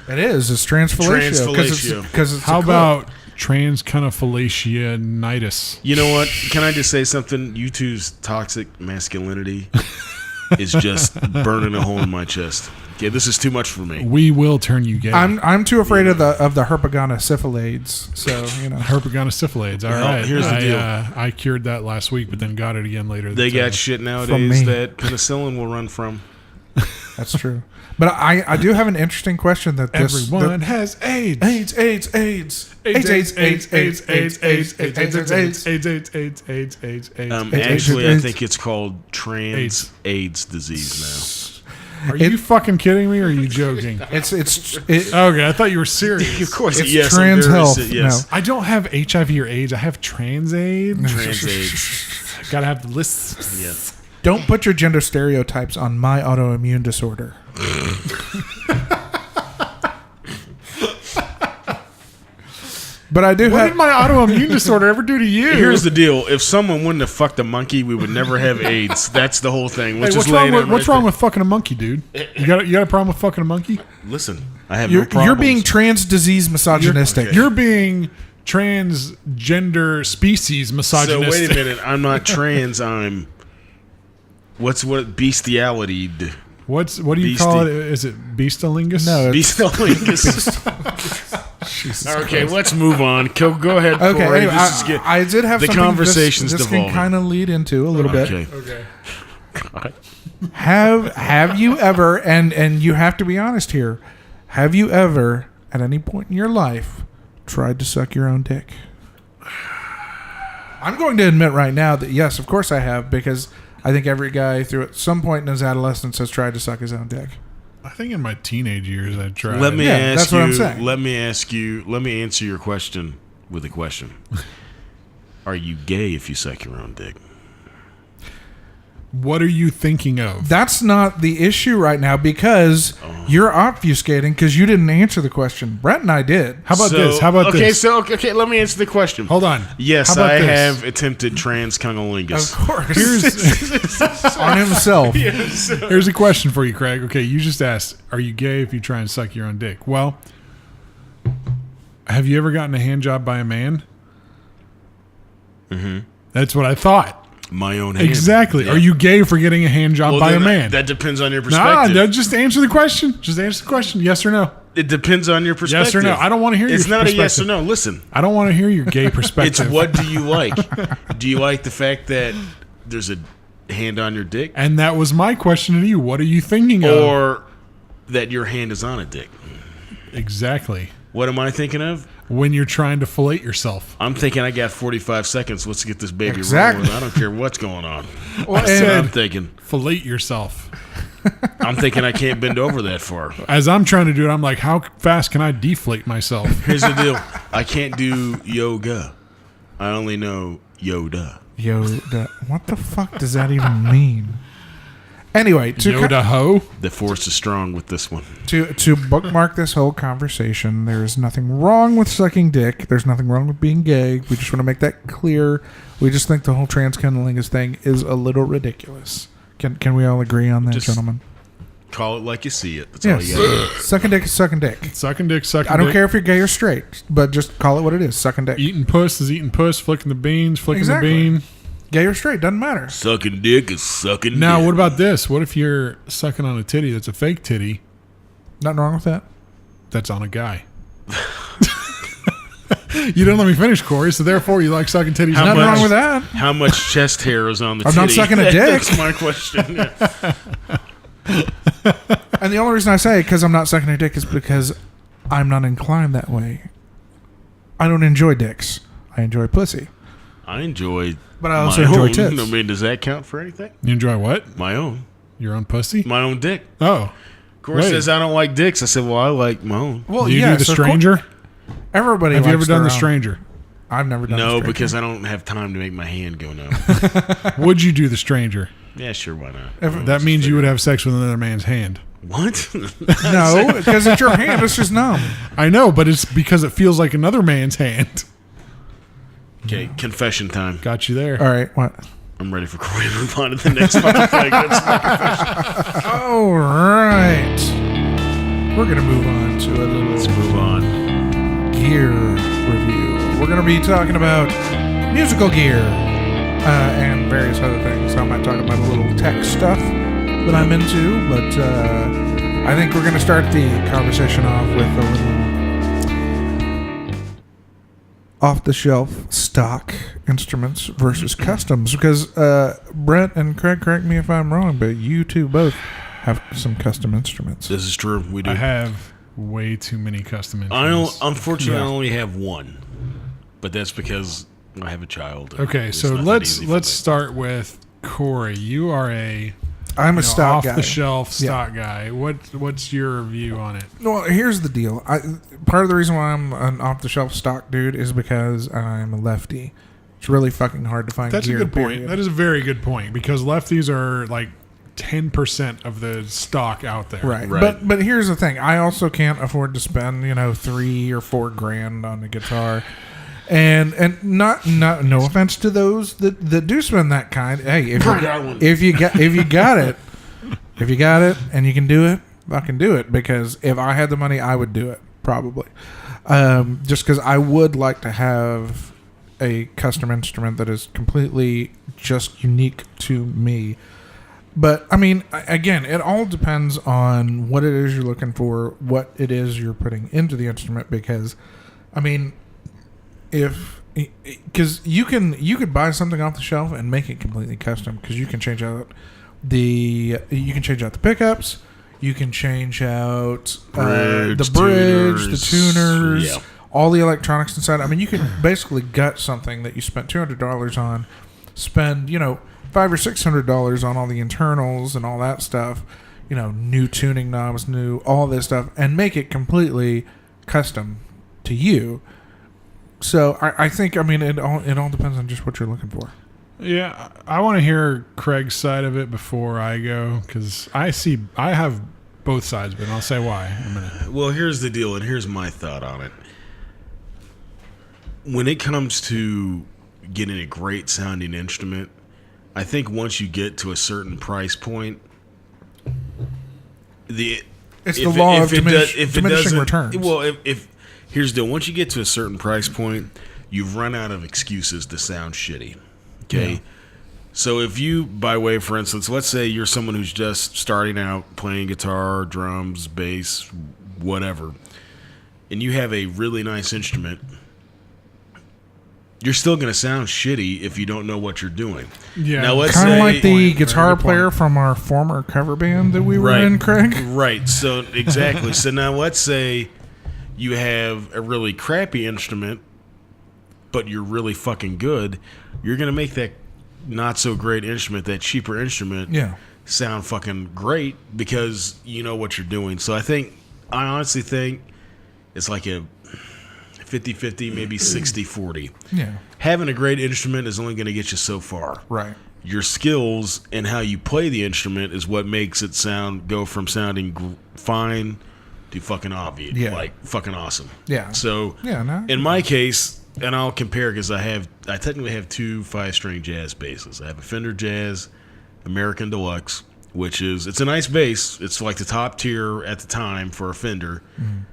It is. It's transfellatio Transfellatio. because it's How a clit. about transcunnifelationitis? You know what? Can I just say something? You two's toxic masculinity is just burning a hole in my chest. Okay, this is too much for me. We will turn you gay. I'm too afraid of the herpagona syphilades. So Herpagona Well, right. here's the deal. I cured that last week, but then got it again later. They got shit nowadays me. that penicillin will run from. that's true. But I do have an interesting question that this Everyone has AIDS. AIDS. Actually, I AIDS. think it's called trans AIDS disease now. Are you fucking kidding me or are you joking? Okay, I thought you were serious. Of course, It's yes. trans I'm very health. yes. I don't have HIV or AIDS. I have trans AIDS. Trans AIDS. Gotta have the lists. Yes. Don't put your gender stereotypes on my autoimmune disorder. But I do What have. did my autoimmune disorder ever do to you? Here's the deal: if someone wouldn't have fucked a monkey, we would never have AIDS. That's the whole thing. Hey, Which what's is wrong, laying with, out what's right wrong there. with fucking a monkey, dude? You got a problem with fucking a monkey? Listen, I have You're, no problems. you're being trans disease misogynistic. Okay. You're being transgender species so misogynistic. wait a minute. I'm not trans. I'm what bestiality? What do you Beastie. call it? Is it beastalingus? No, Bestialingus. Okay, let's move on. Go ahead. Okay, Corey. anyway, This is good. I did have the something conversation's this devolving. can kind of lead into a little bit. Okay. Okay. Have you ever, and you have to be honest here, have you ever, at any point in your life, tried to suck your own dick? I'm going to admit right now that yes, of course I have, because I think every guy through at some point in his adolescence has tried to suck his own dick. I think in my teenage years I tried. Let me Yeah, ask that's you. what I'm saying. Let me ask you. Let me answer your question with a question. Are you gay if you suck your own dick? What are you thinking of? That's not the issue right now because you're obfuscating because you didn't answer the question. Brett and I did. How about So- this? How about okay, this? okay. Let me answer the question. Hold on. Yes, How about I this? have attempted transcunnilingus. Of course. Here's on himself. here's a question for you, Craig. Okay, you just asked, are you gay if you try and suck your own dick? Well, have you ever gotten a hand job by a man? Mm-hmm. That's what I thought. My own hand. Exactly. Yeah. Are you gay for getting a hand job Well, by a then man? That depends on your Nah, perspective. no, just answer the question. Just answer the question. Yes or no? It depends on your perspective. Yes or no? I don't want to hear It's your not perspective. a yes or no. Listen, I don't want to hear your gay perspective. it's what do you like? Do you like the fact that there's a hand on your dick, And that was my question to you. What are you thinking of? or that your hand is on a dick? Exactly. What am I thinking of? When you're trying to fillet yourself. I'm thinking I got 45 seconds. Let's get this baby Exactly. rolling. I don't care what's going on. Well, That's what I'm and thinking. Fillet yourself. I'm thinking I can't bend over that far. As I'm trying to do it, I'm like, how fast can I deflate myself? Here's the deal. I can't do yoga. I only know Yoda. Yoda. What the fuck does that even mean? Anyway, Yoda ho? The force is strong with this one. to bookmark this whole conversation, there's nothing wrong with sucking dick. There's nothing wrong with being gay. We just want to make that clear. We just think the whole transcunnilingus thing is a little ridiculous. Can we all agree on that, Just gentlemen? Call it like you see it. That's all Yes. you got. Sucking dick is sucking dick. Sucking dick, sucking I don't dick. care if you're gay or straight, but just call it what it is. Sucking dick. Eating puss is eating puss, flicking the beans, flicking Exactly. the bean. Gay or straight, doesn't matter. Sucking dick is sucking Now, dick. what about this? What if you're sucking on a titty that's a fake titty Nothing wrong with that. that's on a guy? You didn't let me finish, Corey, so therefore you like sucking titties. How Nothing much- wrong with that. How much chest hair is on the I'm titty? not sucking a dick. That's my question. And the only reason I say because I'm not sucking a dick is because I'm not inclined that way. I don't enjoy dicks. I enjoy pussy. I enjoy But I also my enjoy own. tits. I mean, does that count for anything? You enjoy what? My own. Your own pussy? My own dick. Oh. Corey Wait. says I don't like dicks. I said, well, I like my own. Well, Do you yeah, do the so stranger? Everybody. Have you likes ever done their the own. stranger? I've never done. the No, stranger. because I don't have time to make my hand go numb. Would you do the stranger? Yeah, sure, why not? That means you would have sex with another man's hand. What? no, because it's your hand. It's just numb. I know, but it's because it feels like another man's hand. Okay, confession time. Got you there. All right, what? I'm ready for Corey to move on to the next fucking thing. That's my confession. All right, we're gonna move on to a little Let's move on. gear review. We're gonna be talking about musical gear and various other things. I might talk about a little tech stuff that I'm into, but I think we're gonna start the conversation off with a little off-the-shelf stock instruments versus customs, because Brett and Craig, correct me if I'm wrong, but you two both have some custom instruments. This is true. We do. I have way too many custom I don't, instruments. unfortunately, Yeah. I only have one, but that's because I have a child. and Okay, it's so not that let's easy for me. start with Corey. You are a I'm a stock guy. off the shelf Yeah. stock guy. What's your view on it? Well, here's the deal. Part of the reason why I'm an off-the-shelf stock dude is because I'm a lefty. It's really fucking hard to find That's gear. a good point. period. That is a very good point because lefties are like 10% of the stock out there. Right. Right. But here's the thing. I also can't afford to spend, $3 or $4 grand on a guitar. And not no offense to those that do spend that kind. Hey, if you got it and you can do it, fucking do it. Because if I had the money, I would do it probably. Just because I would like to have a custom instrument that is completely just unique to me. But I mean, again, it all depends on what it is you're looking for, what it is you're putting into the instrument. Because, I mean, because you could buy something off the shelf and make it completely custom, because you can change out the pickups, you can change out the bridge, the tuners, Yeah. all the electronics inside. I mean, you can basically gut something that you spent $200 on, spend $500 or $600 on all the internals and all that stuff, new tuning knobs, new all this stuff, and make it completely custom to you. So I think it all depends on just what you're looking for. Yeah, I want to hear Craig's side of it before I go because I have both sides, but I'll say why in a minute. Well, here's the deal, and here's my thought on it. When it comes to getting a great sounding instrument, I think once you get to a certain price point, It's the law of diminishing doesn't- returns. Well, if here's the deal, once you get to a certain price point, you've run out of excuses to sound shitty. Okay. Yeah. So if you, by way, for instance, let's say you're someone who's just starting out playing guitar, drums, bass, whatever, and you have a really nice instrument, you're still going to sound shitty if you don't know what you're doing. Yeah, Now let's Kind of say, like the Very guitar good player point. from our former cover band that we were Right. in, Craig. Right. So exactly. So now let's say you have a really crappy instrument, but you're really fucking good. You're going to make that not so great instrument, that cheaper instrument, Yeah. sound fucking great because you know what you're doing. So I honestly think it's like a 50-50, maybe 60-40. Yeah. Having a great instrument is only going to get you so far. Right. Your skills and how you play the instrument is what makes it go from sounding fine to fucking obvious. Yeah. Like fucking awesome. Yeah. So in my case, and I'll compare because I technically have 2 5-string jazz basses. I have a Fender Jazz American Deluxe, which it's a nice bass. It's like the top tier at the time for a Fender. Mm.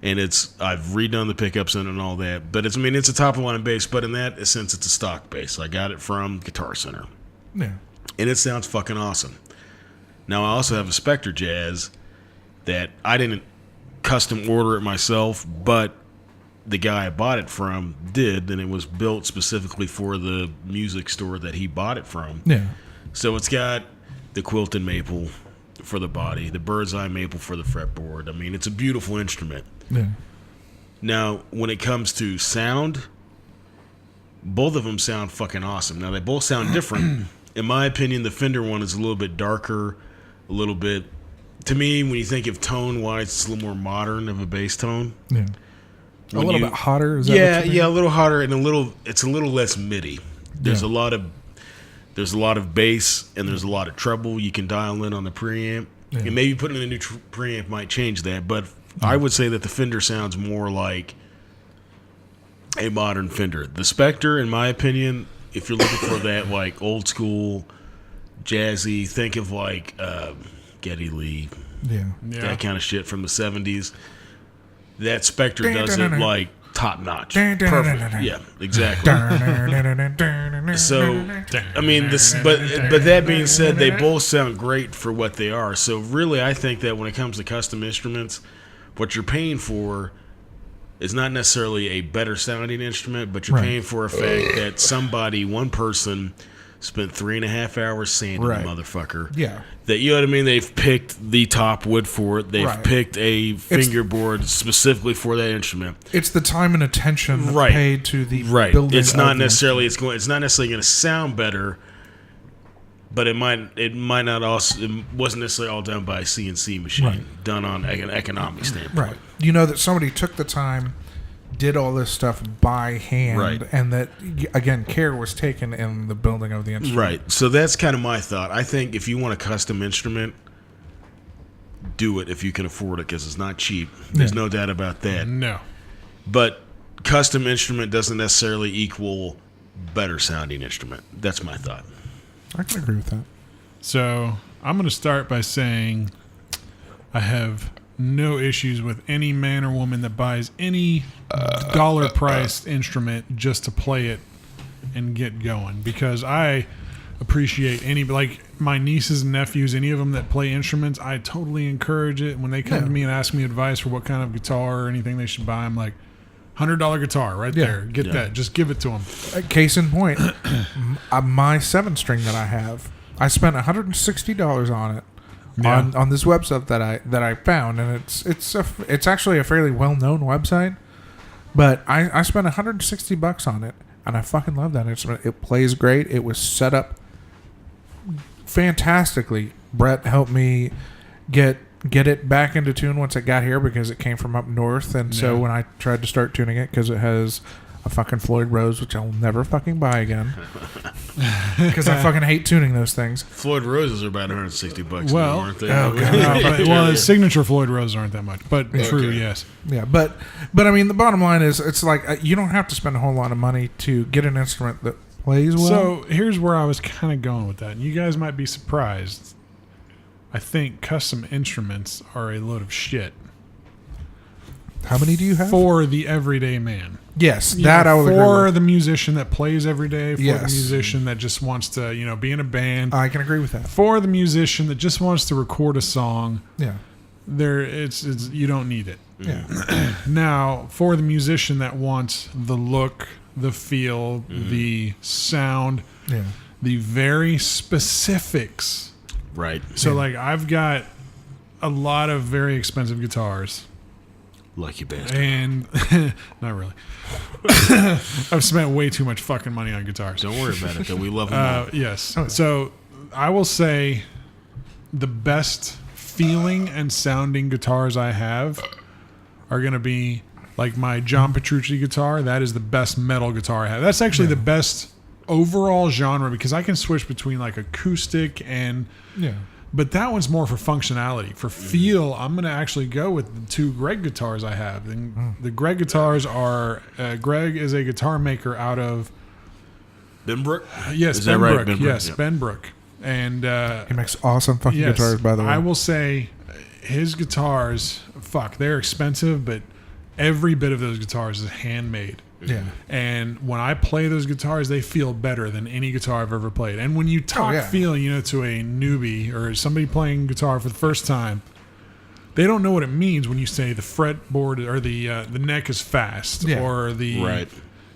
And I've redone the pickups and all that. But it's a top of the line bass, but in that sense it's a stock bass. I got it from Guitar Center. Yeah. And it sounds fucking awesome. Now I also have a Spectre Jazz that I didn't custom order it myself, but the guy I bought it from did, and it was built specifically for the music store that he bought it from. Yeah. So it's got the quilted maple for the body, the bird's eye maple for the fretboard. It's a beautiful instrument. Yeah. Now, when it comes to sound, both of them sound fucking awesome. Now, they both sound different. In my opinion, the Fender one is a little bit darker, a little bit... To me, when you think of tone-wise, it's a little more modern of a bass tone. Yeah. A little bit hotter? Is that yeah, what you mean? a little hotter, and it's a little less MIDI. There's a lot of bass, and there's a lot of treble you can dial in on the preamp. Yeah. And maybe putting in a new preamp might change that, but I would say that the Fender sounds more like a modern Fender. The Spectre, in my opinion, if you're looking for that like old school jazzy, think of like Geddy Lee, that kind of shit from the 70s. That Spectre does it like top notch, perfect. Yeah, exactly. So but that being said, they both sound great for what they are. So really, I think that when it comes to custom instruments, what you're paying for is not necessarily a better sounding instrument, but you're paying for a fact that one person spent 3.5 hours sanding the motherfucker. Yeah. That, you know what I mean? They've picked the top wood for it. They've picked a fingerboard specifically for that instrument. It's the time and attention paid to the building. It's not necessarily it's not necessarily going to sound better, but it might not also. It wasn't necessarily all done by a CNC machine, done on an economic standpoint. Right. You know that somebody took the time, did all this stuff by hand, and that, again, care was taken in the building of the instrument. Right. So that's kind of my thought. I think if you want a custom instrument, do it if you can afford it, because it's not cheap. There's no doubt about that. No. But custom instrument doesn't necessarily equal better sounding instrument. That's my thought. I can agree with that. So I'm going to start by saying I have no issues with any man or woman that buys any dollar-priced instrument just to play it and get going, because I appreciate like my nieces and nephews, any of them that play instruments, I totally encourage it. When they come to me and ask me advice for what kind of guitar or anything they should buy, I'm like, $100 guitar there. Get that. Just give it to them. Case in point, my 7-string that I have, I spent $160 on it. On this website that I found, and it's actually a fairly well-known website, but I spent $160 on it, and I fucking love that instrument. It plays great. It was set up fantastically. Brett helped me get it back into tune once it got here, because it came from up north, and so when I tried to start tuning it, because it has a fucking Floyd Rose, which I'll never fucking buy again, because I fucking hate tuning those things. Floyd Roses are about $160 well, now, aren't they? Oh, God. His signature Floyd Roses aren't that much, but true, yes. Yeah, but I mean, the bottom line is, it's like you don't have to spend a whole lot of money to get an instrument that plays well. So here's where I was kind of going with that, and you guys might be surprised. I think custom instruments are a load of shit. How many do you have? For the everyday man. Yes, I would agree with. For the musician that plays every day, for the musician that just wants to, be in a band. I can agree with that. For the musician that just wants to record a song. Yeah. It's you don't need it. Yeah. Now, for the musician that wants the look, the feel, the sound, the very specifics. Right. So like I've got a lot of very expensive guitars. Lucky bastard. And not really. I've spent way too much fucking money on guitars. Don't worry about it, though. We love them all. Yes. So I will say the best feeling and sounding guitars I have are going to be like my John Petrucci guitar. That is the best metal guitar I have. That's actually the best overall genre because I can switch between like acoustic and but that one's more for functionality. For feel, I'm going to actually go with the 2 Greg guitars I have. And the Greg guitars are Greg is a guitar maker out of Benbrook? Yes, Is that right? Benbrook. Benbrook, Yes, yep. Benbrook. And He makes awesome fucking yes, guitars, by the way. I will say his guitars, they're expensive, but every bit of those guitars is handmade. Yeah. And when I play those guitars, they feel better than any guitar I've ever played. And when you talk feeling, to a newbie or somebody playing guitar for the first time, they don't know what it means when you say the fretboard or the neck is fast or the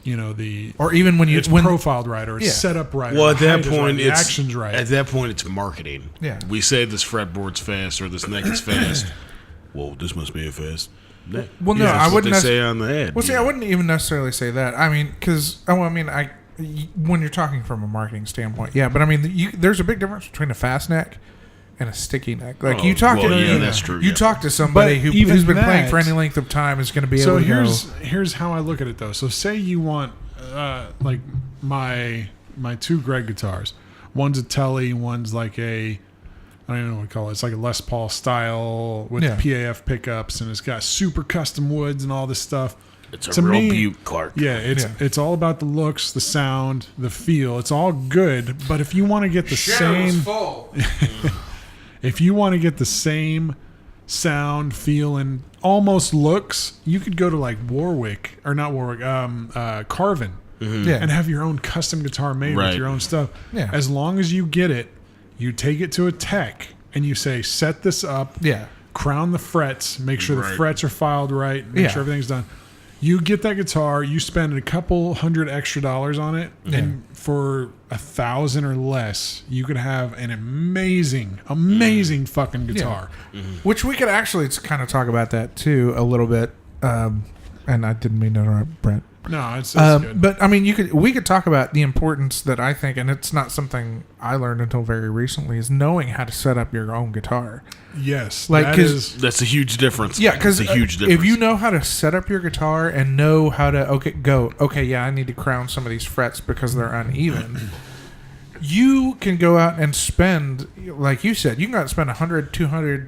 the or even when it's profiled right or it's set up right. Well, or at that the height is point, right, the action's right. At that point, it's marketing. Yeah. We say this fretboard's fast or this neck is fast. Well, this must be a fast neck. Well, no, That's I what wouldn't they say on the ad. Well, see, I wouldn't even necessarily say that. I mean, because when you're talking from a marketing standpoint, but I mean, there's a big difference between a fast neck and a sticky neck. Like you talk that's true. You talk to somebody who's been playing for any length of time is going to be able to go. So here's how I look at it though. So say you want like my 2 Greg guitars. One's a Telly, one's like I don't even know what to call it. It's like a Les Paul style with PAF pickups, and it's got super custom woods and all this stuff. It's a real beaut, Clark. Yeah, it's all about the looks, the sound, the feel. It's all good, but if you want to get the same, if you want to get the same sound, feel, and almost looks, you could go to like Carvin, and have your own custom guitar made with your own stuff. Yeah. As long as you get it. You take it to a tech and you say, set this up, crown the frets, make sure the frets are filed right, make sure everything's done. You get that guitar, you spend a couple $100 extra on it, and for $1,000 or less, you could have an amazing fucking guitar. Which we could actually kind of talk about that too a little bit. And I didn't mean to interrupt, Brent. No, it's good. But I mean, we could talk about the importance that I think, and it's not something I learned until very recently, is knowing how to set up your own guitar. Yes, that's a huge difference. Yeah, because a huge difference. If you know how to set up your guitar and know how to I need to crown some of these frets because they're uneven. You can go out and spend, like you said, you can go out and spend $100, $200,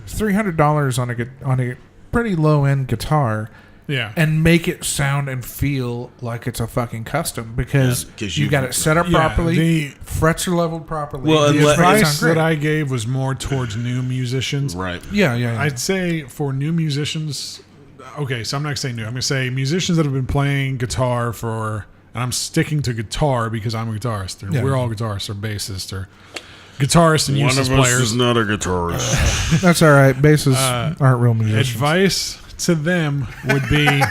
$300 on a pretty low end guitar. Yeah. And make it sound and feel like it's a fucking custom because you got it set up properly. The frets are leveled properly. Well, the advice that I gave was more towards new musicians. Right. Yeah. I'd say for new musicians, okay, so I'm not going to say new. I'm going to say musicians that have been playing guitar and I'm sticking to guitar because I'm a guitarist. We're all guitarists or bassists or guitarists and useless players. One of us is not a guitarist. That's all right. Bassists aren't real musicians. Advice to them would be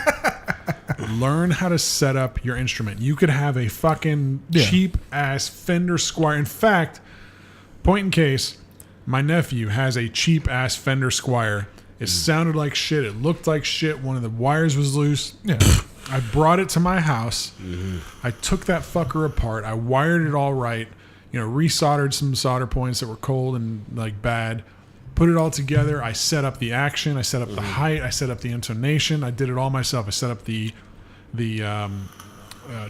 learn how to set up your instrument. You could have a fucking cheap ass Fender Squier. In fact, point in case, my nephew has a cheap ass Fender Squier. It sounded like shit. It looked like shit. One of the wires was loose. Yeah. I brought it to my house. I took that fucker apart. I wired it all right. Resoldered some solder points that were cold and like bad. Put it all together. I set up the action. I set up the height. I set up the intonation. I did it all myself. I set up the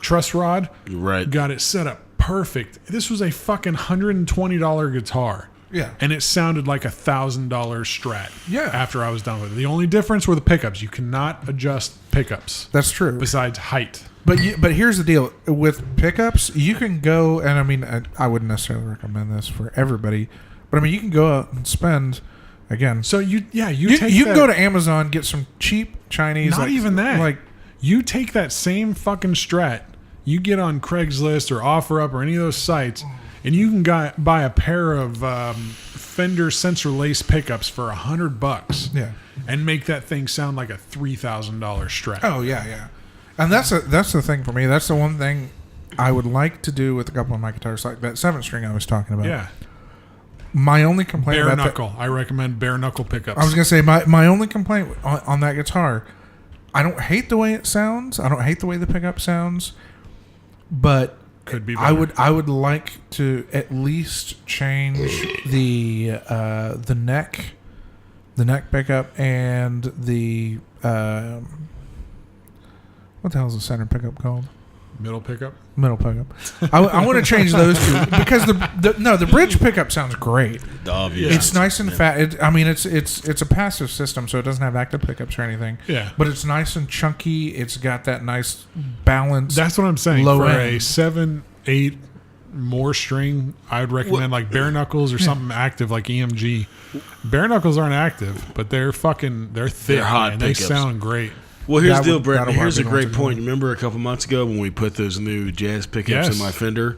truss rod. Right. Got it set up perfect. This was a fucking $120 guitar. Yeah. And it sounded like $1,000 Strat. Yeah. After I was done with it. The only difference were the pickups. You cannot adjust pickups. That's true. Besides height. But here's the deal. With pickups, you can go, and I mean, I wouldn't necessarily recommend this for everybody, but I mean, you can go out and spend, again. So you can go to Amazon, get some cheap Chinese. Not even that. Like, you take that same fucking Strat, you get on Craigslist or OfferUp or any of those sites, and you can buy a pair of Fender sensor lace pickups for $100. Yeah. And make that thing sound like a $3,000 Strat. Oh yeah. And that's the thing for me. That's the one thing I would like to do with a couple of my guitars, like that 7-string I was talking about. Yeah. My only complaint bare about knuckle. I recommend bare knuckle pickups. I was gonna say my only complaint on that guitar, I don't hate the way it sounds. I don't hate the way the pickup sounds, but could be better. I would like to at least change the neck pickup and the what the hell is the center pickup called? Middle pickup. Middle pickup. I want to change those two because the bridge pickup sounds great. Obvious. It's nice and fat. It's a passive system, so it doesn't have active pickups or anything. Yeah, but it's nice and chunky. It's got that nice balance. That's what I'm saying. Low For end. a 7/8 more string, I would recommend like bare knuckles or something active like EMG. Bare knuckles aren't active, but they're thick. They're hot man. They pickups. sound great. Well, here's the deal, that'll Brett. Here's a probably great want to point. Remember a couple months ago when we put those new jazz pickups in my Fender,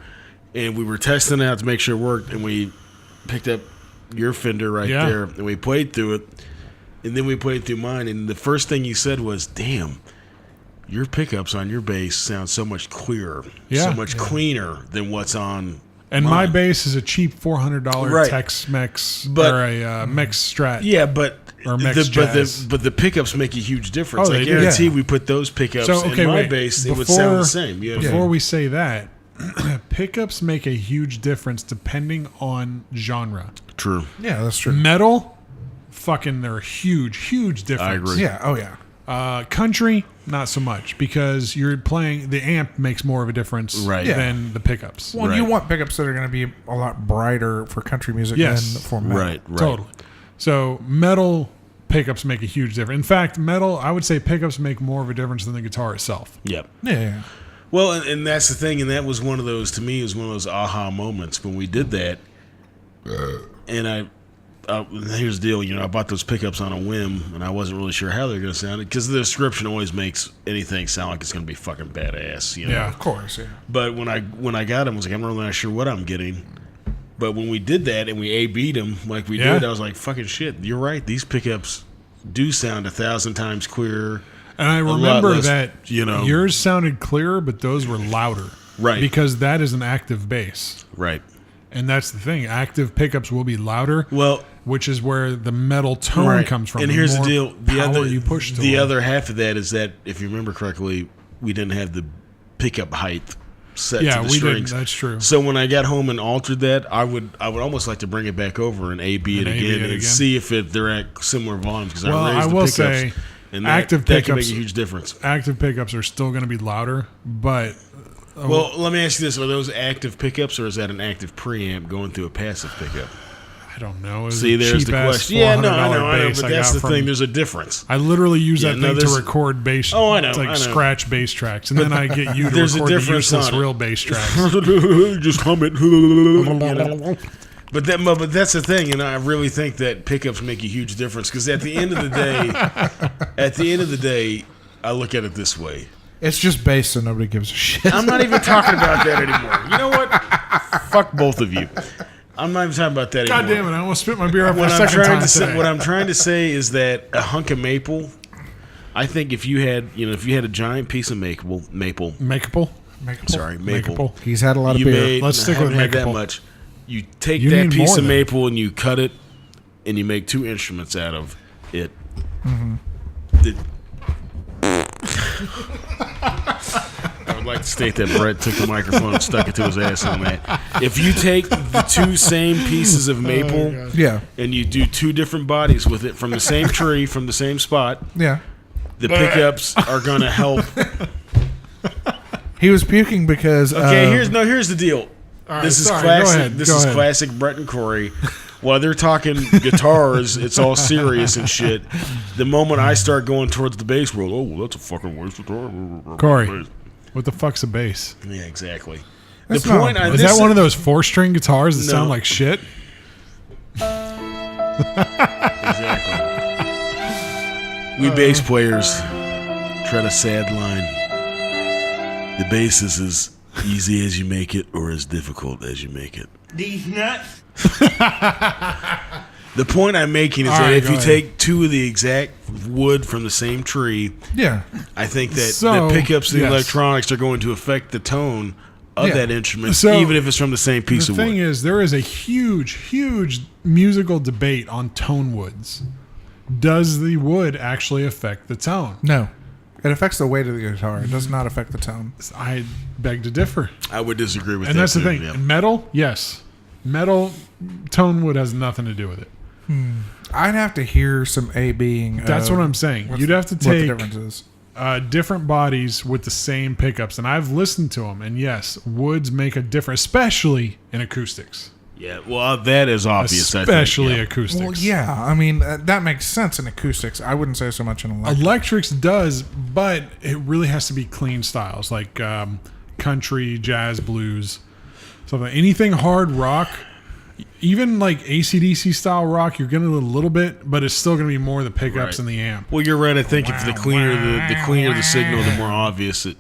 and we were testing it out to make sure it worked, and we picked up your Fender right there, and we played through it, and then we played through mine, and the first thing you said was, "Damn, your pickups on your bass sound so much clearer, so much cleaner than what's on." And mine. my bass is a cheap $400 Right. Tex-Mex But- or a Mix Strat. Yeah, but Or Mix Jazz. but the pickups make a huge difference. Oh, I they do. guarantee we put those pickups in my bass, it would sound the same. Before we say that, pickups make a huge difference depending on genre. True. Yeah, that's true. Metal, fucking, they're a huge difference. I agree. Yeah. Oh yeah. Country, not so much because you're playing. The amp makes more of a difference than the pickups. Well, you want pickups that are going to be a lot brighter for country music than for metal. Right. Totally. So metal pickups make a huge difference. In fact, metal, I would say pickups make more of a difference than the guitar itself. Yep. Yeah. Well, and that's the thing, and that was one of those, to me, it was one of those aha moments when we did that. And here's the deal, I bought those pickups on a whim, and I wasn't really sure how they were going to sound, because the description always makes anything sound like it's going to be fucking badass, Yeah, Of course. Yeah. But when I got them, I was like, I'm really not sure what I'm getting. But when we did that and we A-B'd them like we did, I was like, fucking shit, you're right. These pickups do sound 1,000 times clearer. And I remember less, that yours sounded clearer, but those were louder. Right. Because that is an active bass. Right. And that's the thing. Active pickups will be louder. Well, which is where the metal tone comes from. And here's the deal. The them. other half of that is that, if you remember correctly, we didn't have the pickup height set to the strings. Didn't. That's true. So when I got home and altered that, I would almost like to bring it back over and A-B it again and see if they're at similar volumes. Because I raised the pickups, say, and active that pickups can make a huge difference. Active pickups are still going to be louder, but well, let me ask you this: are those active pickups, or is that an active preamp going through a passive pickup? I don't know. See, there's the question. Yeah, no, I know, but that's the thing. There's a difference. I literally use that thing to record bass. Oh, I know. It's like scratch bass tracks, and then I get you to record the useless real bass tracks. Just hum it. But that's the thing, and I really think that pickups make a huge difference because at the end of the day, I look at it this way. It's just bass, so nobody gives a shit. I'm not even talking about that anymore. You know what? Fuck both of you. I'm not even talking about that anymore. God damn it! I almost spit my beer up for a second time today. What I'm trying to say is that a hunk of maple. I think if you had a giant piece of maple. Sorry, maple. He's had a lot of beer. Let's stick with maple. That much. You take that piece of maple and you cut it, and you make two instruments out of it. Mm-hmm. I would like to state that Brett took the microphone and stuck it to his ass on that. If you take the two same pieces of maple and you do two different bodies with it from the same tree, from the same spot, the pickups are going to help. He was puking because... here's the deal. Right, this is classic. This is classic Brett and Cory. While they're talking guitars, it's all serious and shit. The moment I start going towards the bass world, that's a fucking waste of time. Cory, what the fuck's a bass? Yeah, exactly. Is that one of those 4-string guitars that sound like shit? Exactly. We bass players tread a sad line. The bass is as easy as you make it or as difficult as you make it. These nuts. The point I'm making is that if you take two of the exact wood from the same tree, I think that the pickups and the electronics are going to affect the tone of that instrument, even if it's from the same piece of wood. The thing is, there is a huge musical debate on tone woods. Does the wood actually affect the tone? No. It affects the weight of the guitar. It does not affect the tone. I beg to differ. I would disagree with that. And that's the too, thing. yeah. Metal, yes. Metal, tone wood has nothing to do with it. I'd have to hear some A-Bing. That's what I'm saying. You'd have to what the take difference is. different bodies with the same pickups. And I've listened to them. And yes, woods make a difference, especially in acoustics. Yeah, well, that is obvious. Especially I think, acoustics. Well, yeah. I mean, that makes sense in acoustics. I wouldn't say so much in electric. Electrics does, but it really has to be clean styles like country, jazz, blues, something. Anything hard rock, even like AC/DC style rock, you're getting a little bit, but it's still going to be more the pickups Right. and the amp. Well, you're right. I think if the cleaner the signal, the more obvious it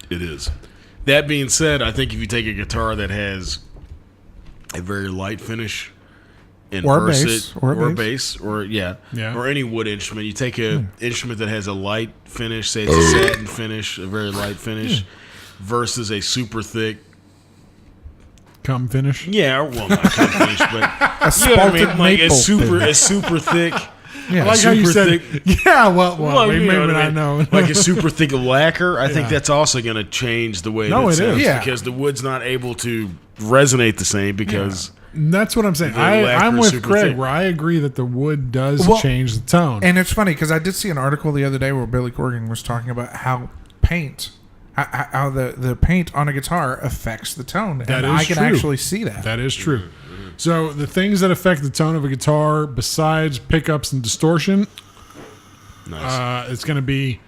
is. That being said, I think if you take a guitar that has a very light finish and Or verse bass, it, or or bass. bass, or Yeah. or any wood instrument, you take a instrument that has a light finish, say it's a satin finish, a very light finish, versus a super thick. Come finish. Yeah, well, not kind of finish, but A you know what I mean? spalted Like maple. a super thick. Yeah. I like how you super said, thick- yeah, well you maybe know what I know. like a super thick lacquer. I think Yeah. that's also going to change the way No, it it sounds is. Yeah. because the wood's not able to resonate the same because And that's what I'm saying. The lacquer I'm is with super Craig, thick. where I agree that the wood does Well, change the tone. And it's funny because I did see an article the other day where Billy Corgan was talking about how paint, how the paint on a guitar affects the tone. That and is I can true. actually see that. That is true. So the things that affect the tone of a guitar, besides pickups and distortion, nice. it's going to be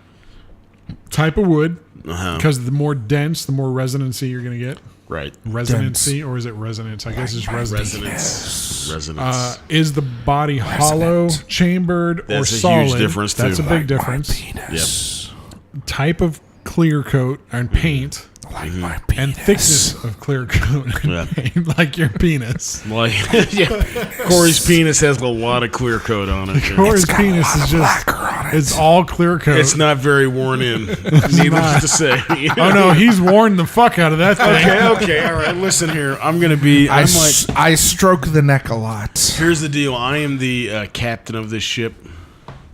type of wood, Uh-huh. because the more dense, the more resonancy you're going to get. Right. Resonancy, or is it resonance? I guess it's resonance. Resonance. Is the body hollow, chambered, That's or a solid? huge difference, That's too. a big My difference. penis. Type of clear coat and paint, Like my and penis. thickness of clear coat and Yeah. paint, like your penis. Like, yeah, Corey's penis has a lot of clear coat on it. Corey's penis is just, lacquer on it. it's all clear coat. It's not very worn in, needless to say. Oh no, he's worn the fuck out of that thing. Okay, all right. Listen here, I'm gonna be. I I'm like, I stroke the neck a lot. here's the deal. I am the captain of this ship.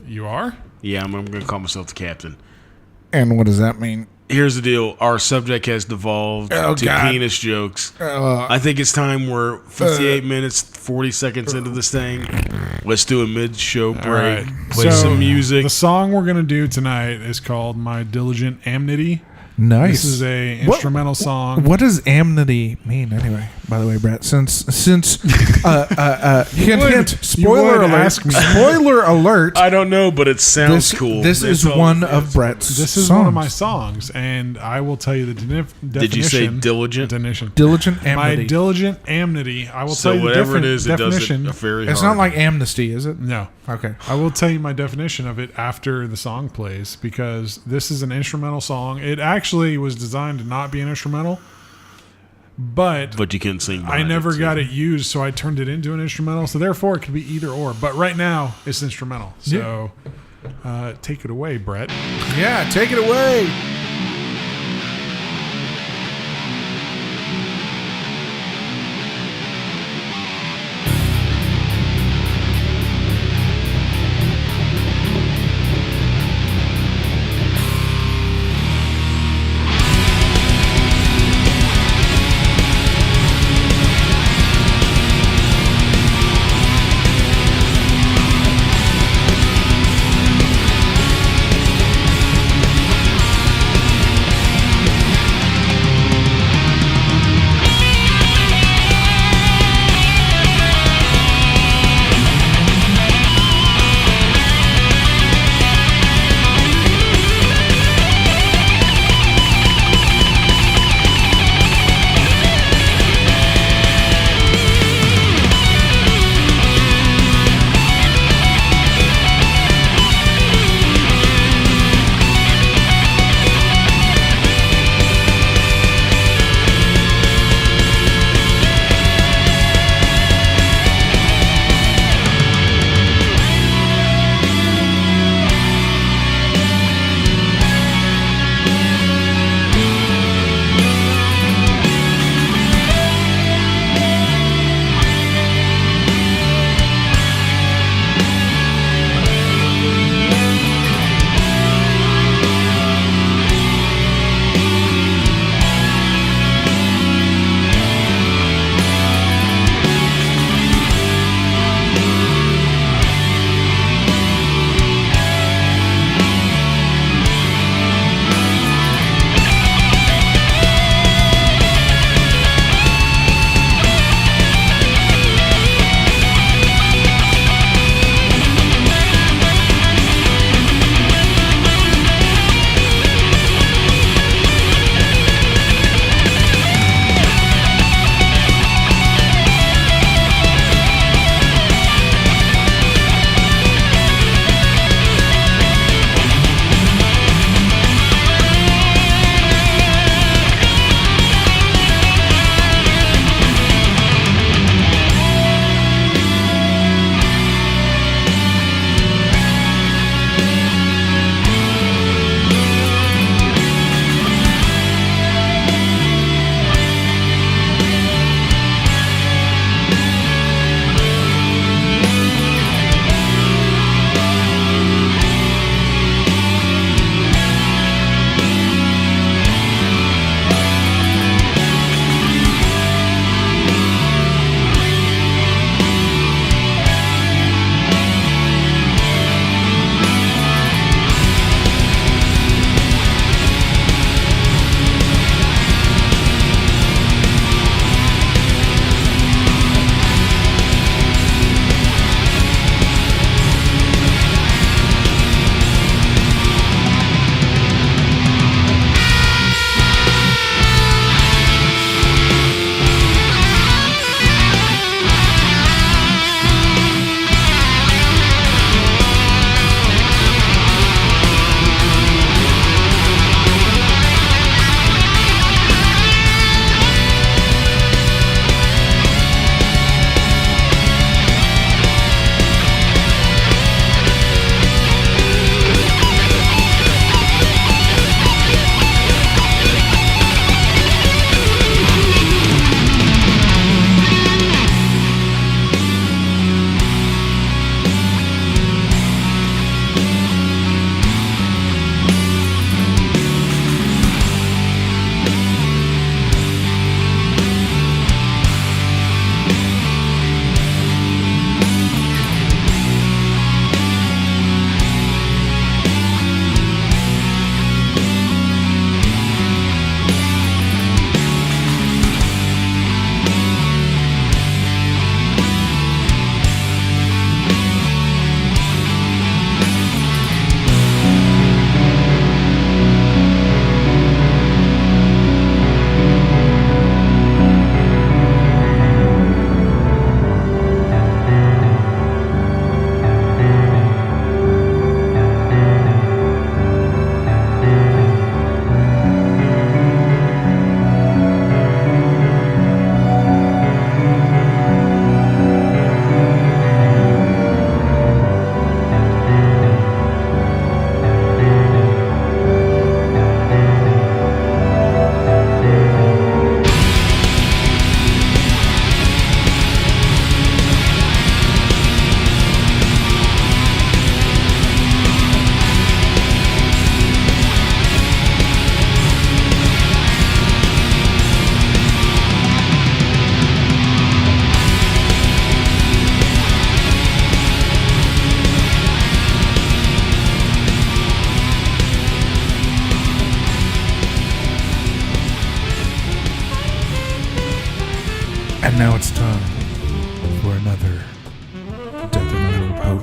You are? Yeah, I'm gonna call myself the captain. And what does that mean? Here's the deal. Our subject has devolved Oh, to God. penis jokes. I think it's time we're 58 minutes, 40 seconds into this thing. Let's do a mid-show break. right. Play So, some music. The song we're gonna do tonight is called "My Diligent Amity." Nice. This is a What- instrumental song. What does amity mean anyway? By the way, Brett, since hint, spoiler would alert, ask me. spoiler alert. I don't know, but it sounds cool. This That's is all one it of is. Brett's. This is songs. one of my songs, and I will tell you the definition. Did you say diligent? Definition. diligent My amity. diligent amity. I will So tell you the whatever it is, it does definition. it very It's hard. not like amnesty, is it? No. Okay. I will tell you my definition of it after the song plays, because this is an instrumental song. It actually was designed to not be an instrumental, but you can sing. I behind never so- got it used, so I turned it into an instrumental. So therefore, it could be either or. But right now, it's instrumental. So take it away, Brett. Yeah, take it away.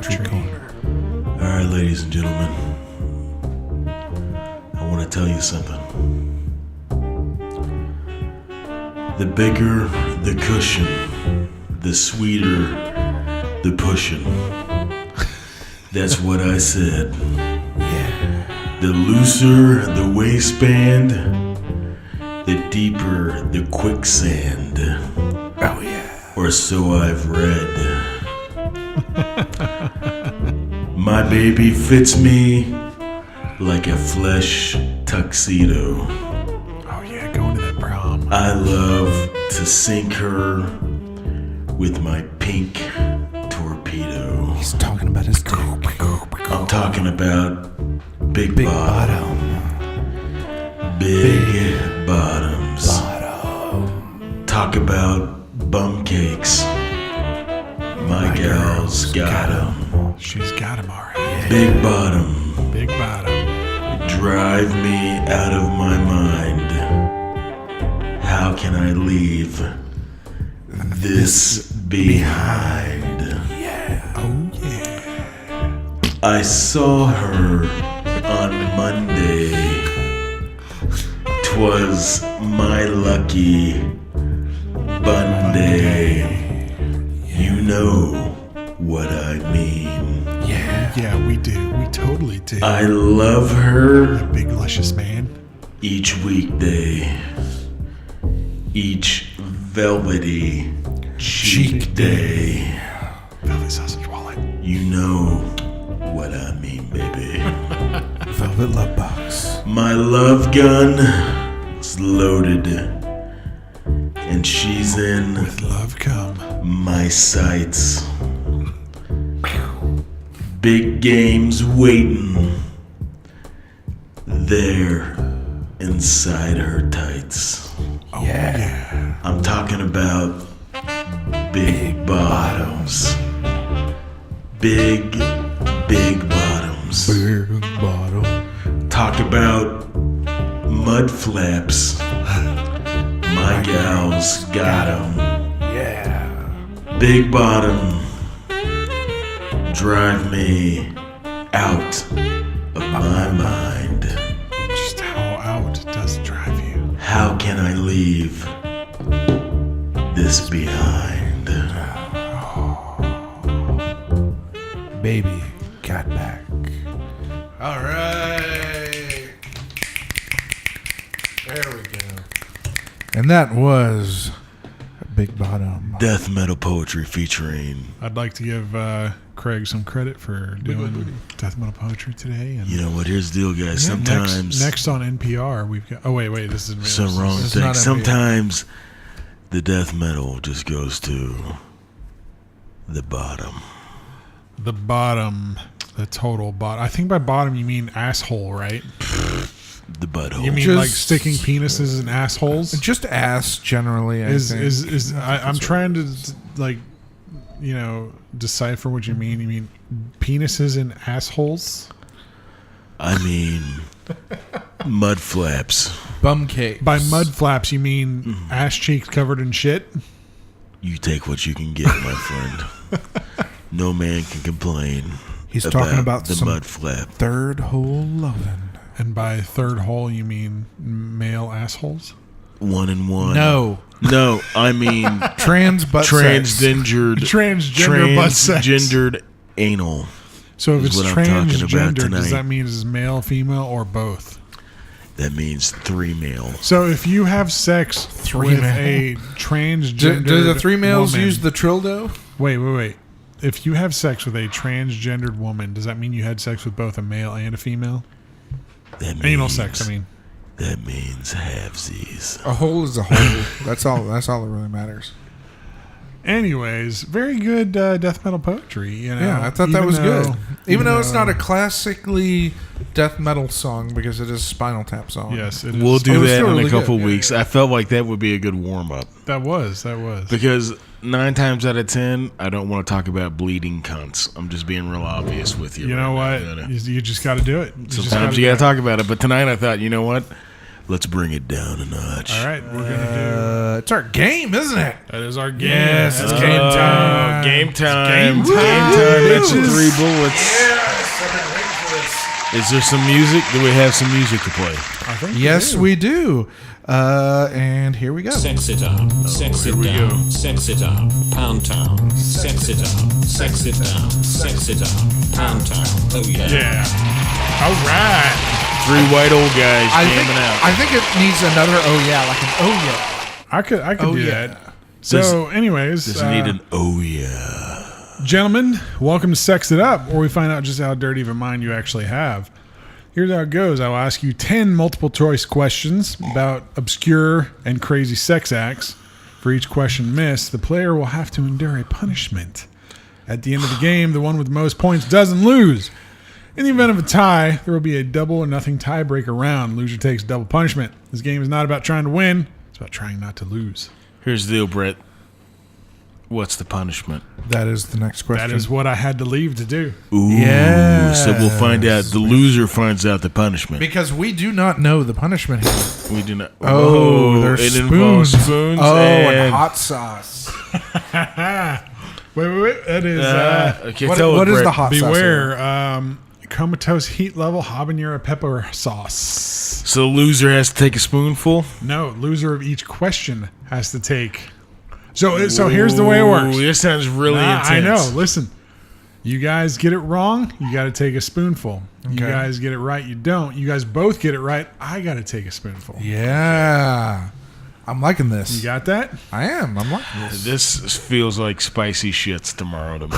Poetry Corner. All right, ladies and gentlemen, I want to tell you something. The bigger the cushion, the sweeter the pushing. That's what I said. Yeah. The looser the waistband, the deeper the quicksand. Oh, yeah. Or so I've read. My baby fits me like a flesh tuxedo. Oh yeah, going to that prom. I love to sink her with my pink torpedo. He's talking about his dick. I'm talking about big bottom. Big bottoms. Talk about bum cakes. My gal's got 'em. She's got him already. Big bottom. Big bottom. Drive me out of my mind. How can I leave this behind? Oh yeah. I saw her on Monday. 'Twas my lucky Monday. You know what I mean. Yeah, we do. We totally do. I love her Big luscious man. each weekday. Each velvety cheek day. Velvet sausage wallet. You know what I mean, baby. Velvet love box. My love gun is loaded, and she's in With love come. my sights. Big games waiting there inside her tights. Oh yeah. I'm talking about big bottoms. Big bottoms. Big bottom. Talk about mud flaps. My gal's got 'em. Yeah. Big bottom. Drive me out of my mind. Just how out does it drive you? How can I leave this behind? Baby got back. All right. There we go. And that was Big Bottom. Death metal poetry featuring. I'd like to give Craig some credit for doing death metal poetry today. And You know what? Here's the deal, guys. Sometimes next on NPR we've got. Oh wait, this is some wrong This is thing. not Sometimes the death metal just goes to the bottom. The bottom, the total bottom. I think by bottom you mean asshole, right? The butthole. You mean Just- like sticking penises in assholes? Just ass generally. I think. I'm trying to like, decipher what you mean. You mean penises in assholes? I mean, mud flaps. bum cakes. By mud flaps you mean ass cheeks covered in shit? You take what you can get, my friend. No man can complain. He's talking about the some mud flap. third hole loving. And by third hole you mean male assholes? 1 and 1. No. No, I mean Trans butt sex. Transgender butt sex. transgendered anal. So if is it's what I'm talking about transgender, does tonight. that mean it's male, female, or both? That means 3 male. So if you have sex with male. a transgender Do the three males woman, use the trildo? Wait. If you have sex with a transgendered woman, does that mean you had sex with both a male and a female? That means, Anal sex, I mean. That means halvesies. A hole is a hole. That's all that really matters. Anyways, very good death metal poetry. Yeah, I thought that was good. Even though it's not a classically death metal song because it is a Spinal Tap song. Yes, it is. We'll It do was that still in really a couple good. weeks. I felt like that would be a good warm up That was. because 9 times out of 10, I don't want to talk about bleeding cunts. I'm just being real obvious with you. You know right what? now, You just got to do it. Sometimes you got to talk about it. But tonight I thought, you know what? Let's bring it down a notch. All right, we're gonna It's our game, isn't it? do. That is our game. Yes, it's game time. Game time. Game time, That's bitches. 3 bullets. Is there some music? Do we have some music to play? I think Yes, we do. And here we go. Sex it up, sex it down, sex it up, pound town, sex it up, sex it down, sex it up, pound town. Oh yeah. Yeah. All right. 3 white old guys jamming out. I think it needs another oh yeah, like an oh yeah. I could Oh, do yeah. that. So, anyways, Does it need an oh yeah? gentlemen, welcome to Sex It Up, where we find out just how dirty of a mind you actually have. Here's how it goes. I will ask you 10 multiple choice questions about obscure and crazy sex acts. For each question missed, the player will have to endure a punishment. At the end of the game, the one with the most points doesn't lose. In the event of a tie, there will be a double or nothing tiebreaker round. Loser takes double punishment. This game is not about trying to win. It's about trying not to lose. Here's the deal, Brett. What's the punishment? That is the next question. That is what I had to leave to do. Ooh, Yes. so we'll find out. The loser finds out the punishment. Because we do not know the punishment here. We do not. Oh, there's it spoons. involves spoons. Oh, and and hot sauce. Wait. That is okay, What, tell what it, is Brett. the hot sauce? beware. Comatose heat level habanero pepper sauce. So the loser has to take a spoonful. No, loser of each question has to take. So here's the way it works. Ooh, this sounds really intense. I know. Listen, you guys get it wrong, you got to take a spoonful. You Okay. guys get it right, you don't. You guys both get it right, I got to take a spoonful. Yeah. I'm liking You this. got that? I am. I'm liking this. This feels like spicy shits tomorrow to me.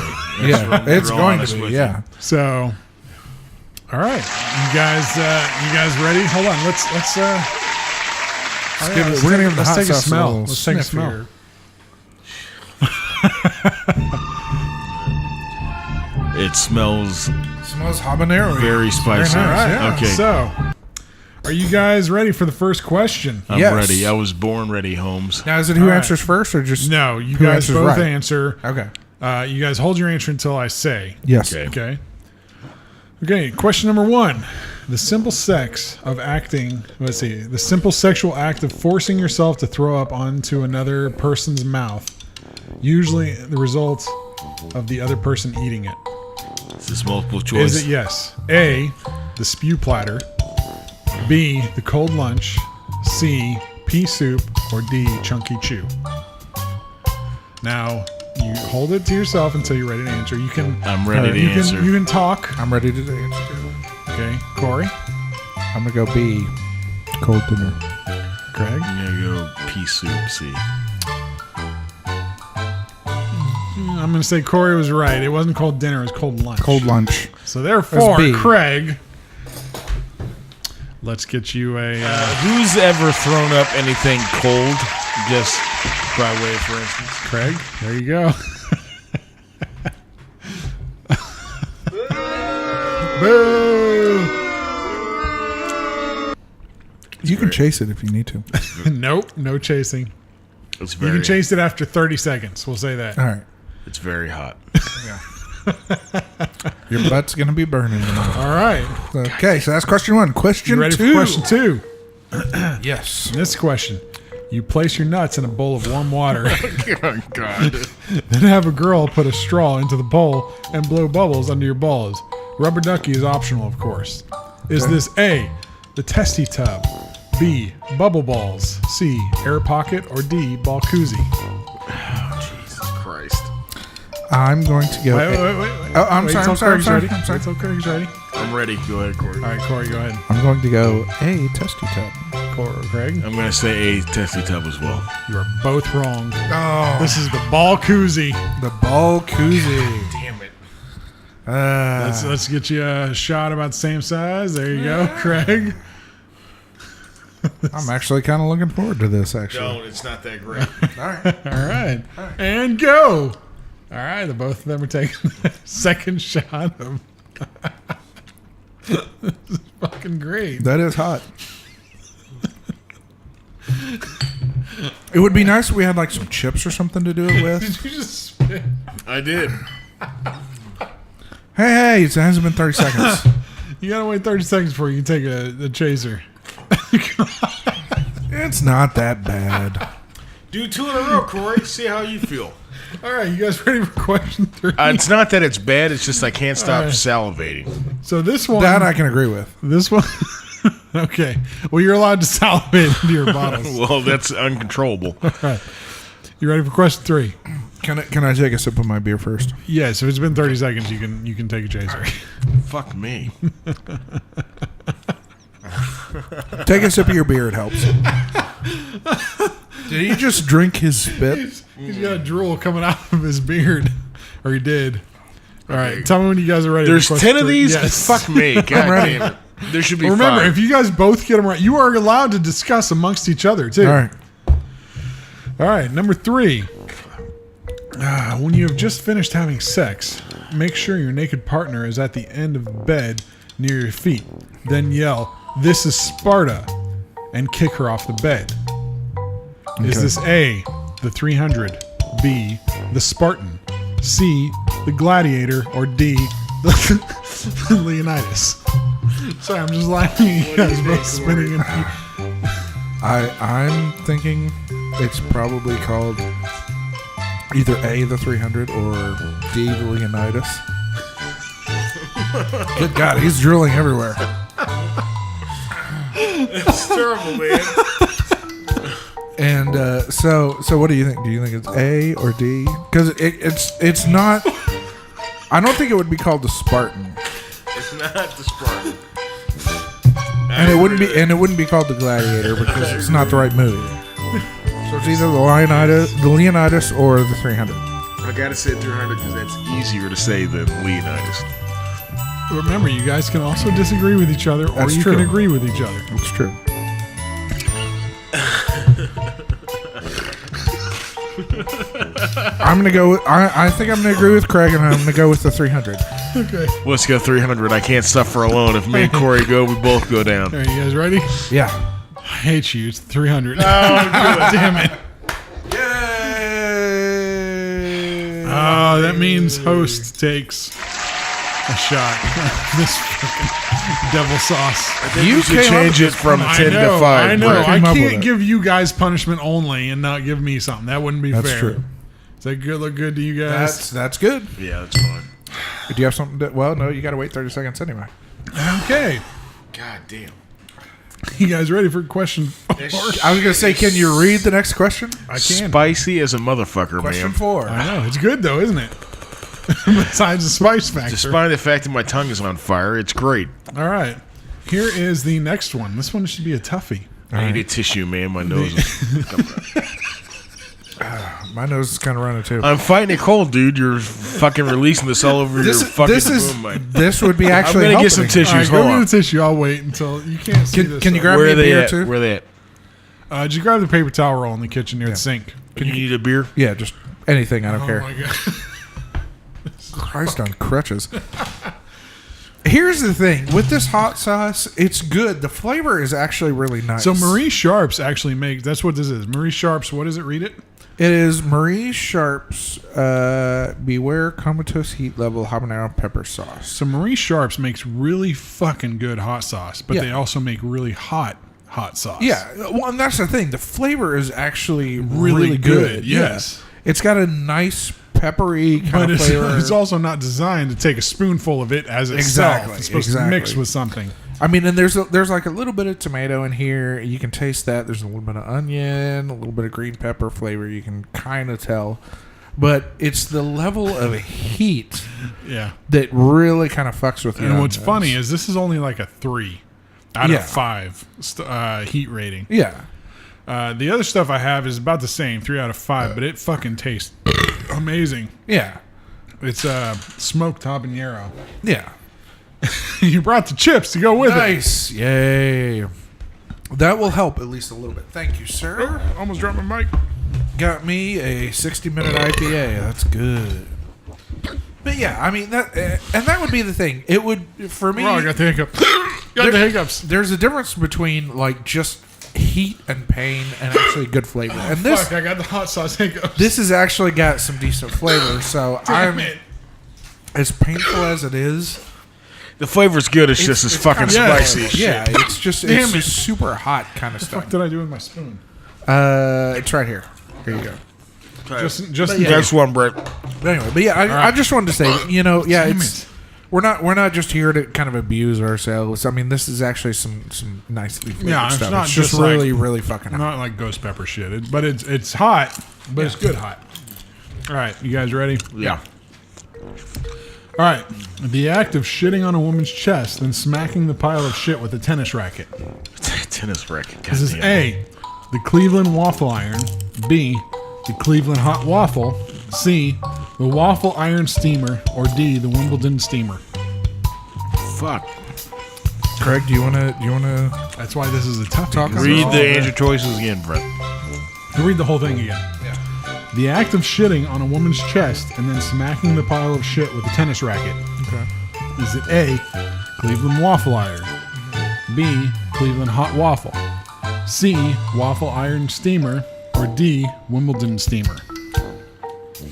Yeah, it's real going honest to be. with Yeah. So, all right, you guys ready? Hold on, let's give it- we're gonna give the let's hot take a sauce a smell. little Let's take a sniff smell. here. It smells Smells habanero. very spicy. Very nice, Yeah. Okay, So, are you guys ready for the first question? I'm Yes. ready. I was born ready, Holmes. Now, is it who All right. answers first or just No, you who guys answers both right? answer. Okay. You guys hold your answer until I say. Yes. Okay. Okay. Question number 1: the simple sex of acting. Let's see. The simple sexual act of forcing yourself to throw up onto another person's mouth, usually the result of the other person eating it. Is this multiple choice? Is it yes? A, the spew platter. B, the cold lunch. C, pea soup. Or D, chunky chew. Now, you hold it to yourself until you're ready to answer. You can. I'm ready to you answer. You can talk. I'm ready to answer. Okay, Corey, I'm going to go B. Cold dinner. Craig. I'm gonna go pea soup. See. I'm going to say Corey was right. It wasn't cold dinner. It was cold lunch. Cold lunch. So therefore, B. Craig, let's get you a. Who's ever thrown up anything cold? Just by way of, for instance. Craig, there you go. Boo! You can chase it if you need to. Nope, no chasing. It's You very. can chase it after 30 seconds. We'll say that. All right. It's very hot. Your butt's going to be burning tomorrow. All right. Okay, so that's question 1. Question You ready 2. for question 2? Yes. This question. You place your nuts in a bowl of warm water, Oh God. then have a girl put a straw into the bowl and blow bubbles under your balls. Rubber ducky is optional, of course. Is this A, the testy tub, B, bubble balls, C, air pocket, or D, ball koozie? Jesus Christ. I'm going to go. Wait. Oh, I'm Wait sorry, till I'm sorry, Craig's I'm sorry, ready. I'm sorry. Wait till Craig's ready. I'm ready. Go ahead, Corey. All right, Corey, go ahead. I'm going to go A, testy tub. Craig, I'm gonna say a testy tub as well. you are both wrong. Oh, This is the ball koozie. the ball koozie. Damn it. Let's get you a shot about the same size. There you go, Craig. I'm actually kind of looking forward to this, actually. Don't. It's not that great. All right. All right. And go. All right. The both of them are taking the second shot of. This is fucking great. That is hot. It would be nice if we had like some chips or something to do it with. Did you just spit? I did. Hey, it hasn't been 30 seconds. You gotta wait 30 seconds before you can take a chaser. It's not that bad. Do 2 in a row, Corey. See how you feel. All right, you guys ready for question 3? It's not that it's bad. It's just I can't stop All right. salivating. So this one, That I can agree with. this one. Okay. Well, you're allowed to salivate into your bottles. Well, that's uncontrollable. All right. You ready for question 3? Can I take a sip of my beer first? Yes. If it's been 30 seconds, you can take a chaser. Fuck me. Take a sip of your beer. It helps. Did he just drink his spit? He's got drool coming out of his beard, or he did. All right. Tell me when you guys are ready. There's for question 10 of 3. these? Yes. Fuck me. God ready. damn it. There should be Remember, 5. if you guys both get them right, you are allowed to discuss amongst each other too. All right. All right, number 3. When you have just finished having sex, make sure your naked partner is at the end of the bed near your feet. Then yell, "This is Sparta," and kick her off the bed. Is this A, the 300, B, the Spartan, C, the Gladiator, or D, the Leonidas? Sorry, I'm just laughing at you guys both spinning in. I'm thinking it's probably called either A, the 300, or D, the Leonidas. Good God, he's drooling everywhere. It's terrible, man. And so what do you think? Do you think it's A or D? Because it's not. I don't think it would be called the Spartan, It's not the Spartan. and it wouldn't be called the Gladiator because it's not the right movie. So it's either the Leonidas or the 300. I gotta say 300 because that's easier to say than Leonidas. Remember, you guys can also disagree with each other, or That's you true. can agree with each other. It's true. I'm gonna go. I think I'm gonna agree with Craig, and I'm gonna go with the 300. Okay. Let's go 300. I can't suffer alone. If me and Corey go, we both go down. All right, you guys ready? Yeah. I hate you. It's 300. Oh, God damn it. Yay! Oh, that means host takes a shot. This fucking devil sauce. You should change it from 10 to 5. I know. Brett. I Came up with can't it. give you guys punishment only and not give me something. That wouldn't be That's fair. true. Does that good look good to you guys? That's good. Yeah, that's fine. Do you have something? Well, no. You got to wait 30 seconds anyway. Okay. God damn. You guys ready for question 4? I was gonna say, can you read the next question? I can. Spicy as a motherfucker, Question man. 4. I know. It's good, though, isn't it? Besides the spice factor. Despite the fact that my tongue is on fire, it's great. All right. Here is the next one. This one should be a toughie. I need a tissue, man. My nose is... My nose is kind of running too. I'm fighting a cold, dude. You're fucking releasing this all over your fucking room, mate. This would be actually. I'm going to get some helping. tissues. All right, Hold go on. get the tissue. I'll wait until you can't see this. Can you grab Where me are a they beer at? too? Where are they at? Did you grab the paper towel roll in the kitchen near the sink? Can you need a beer? Yeah, just anything. I don't Oh care. my god. Christ on crutches. Here's the thing with this hot sauce, it's good. The flavor is actually really nice. So Marie Sharp's actually makes. That's what this is. Marie Sharp's. What does it? Read it. It is Marie Sharp's Beware Comatose Heat Level Habanero Pepper Sauce. So Marie Sharp's makes really fucking good hot sauce, but Yeah. they also make really hot sauce. Yeah, well, and that's the thing. The flavor is actually Really really good, good. yes. Yeah. It's got a nice peppery kind But of flavor. it's also not designed to take a spoonful of it as itself. Exactly, It's supposed to exactly. mix with something. I mean, and there's like a little bit of tomato in here. You can taste that. There's a little bit of onion, a little bit of green pepper flavor. You can kind of tell. But it's the level of heat Yeah. that really kind of fucks with you. And on what's this. funny is this is only like a 3 out Yeah. of 5 heat rating. Yeah. The other stuff I have is about the same, 3 out of 5, but it fucking tastes amazing. Yeah. It's smoked habanero. Yeah. You brought the chips to go with Nice. Yay. That will help at least a little bit. Thank you, it. sir. Oh, almost dropped my mic. Got me a 60-minute IPA. That's good. But yeah, I mean that, and that would be the thing. It would for me. Oh, I got the hiccups. got the hiccups. There's a difference between like just heat and pain and actually good flavor. And this Fuck, I got the hot sauce hiccups. this has actually got some decent flavor. So Damn I'm it. as painful as it is. The flavor's good. It's just as fucking kinda- spicy as shit. Yeah, it's just Damn it. super hot kind of What the fuck stuff. did I do with my spoon? It's right here. Here you go. Just Next one, Brett. But anyway, but yeah, I just wanted to say, Damn it's it. we're not just here to kind of abuse ourselves. I mean, this is actually some nicely flavored Yeah, it's stuff. not It's just just like- really, really fucking hot. Not like ghost pepper shit, but it's hot, but it's good hot. All right, you guys ready? Yeah. All right. The act of shitting on a woman's chest and smacking the pile of shit with a tennis racket. Tennis racket. This is Goddamn. A, the Cleveland waffle iron. B, the Cleveland hot waffle. C, the waffle iron steamer. Or D, the Wimbledon steamer. Fuck. Craig, do you wanna That's why this is a tough Talk one. Read the answer choices again, Brett. Read the whole thing again. The act of shitting on a woman's chest and then smacking the pile of shit with a tennis racket. Okay. Is it A, Cleveland waffle iron? B, Cleveland hot waffle? C, waffle iron steamer? Or D, Wimbledon steamer?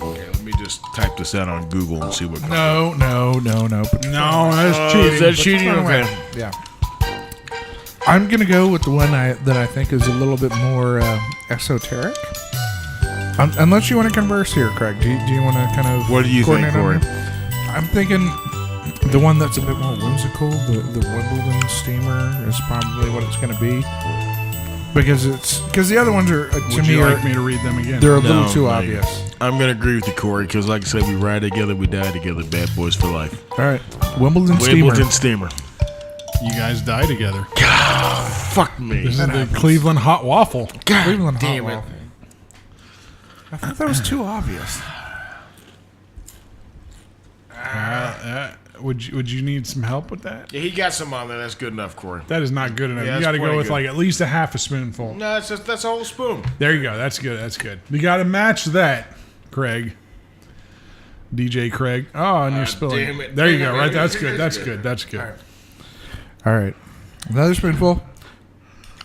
Okay, let me just type this out on Google and see what comes up. No. No, that's cheating. Is that but cheating? it's fine. Okay. Yeah. I'm gonna go with the one that I think is a little bit more esoteric. Unless you want to converse here, Craig. Do you want to kind of? What do you think, coordinate on Corey? it? I'm thinking the one that's a bit more whimsical. The Wimbledon steamer is probably what it's gonna be. Because the other ones are to Would me you are like me to read them again? they're a little No, too like- obvious. I'm going to agree with you, Corey, because like I said, we ride together, we die together, bad boys for life. All right, Wimbledon Wimbledon steamer. steamer. You guys die together. Fuck me. This is the Cleveland hot waffle. Cleveland damn hot it. waffle. I thought that was too obvious. Would you need some help with that? Yeah, he got some on there. That's good enough, Corey. That is not good enough. Yeah, You that's got to go plenty with good. like at least a half a spoonful. No, that's a whole spoon. There you go. That's good. That's good. You got to match that, Craig. DJ Craig. Oh, and you're spilling. damn it. There you go. Right. That's good. That's good. That's good. All right, another spoonful.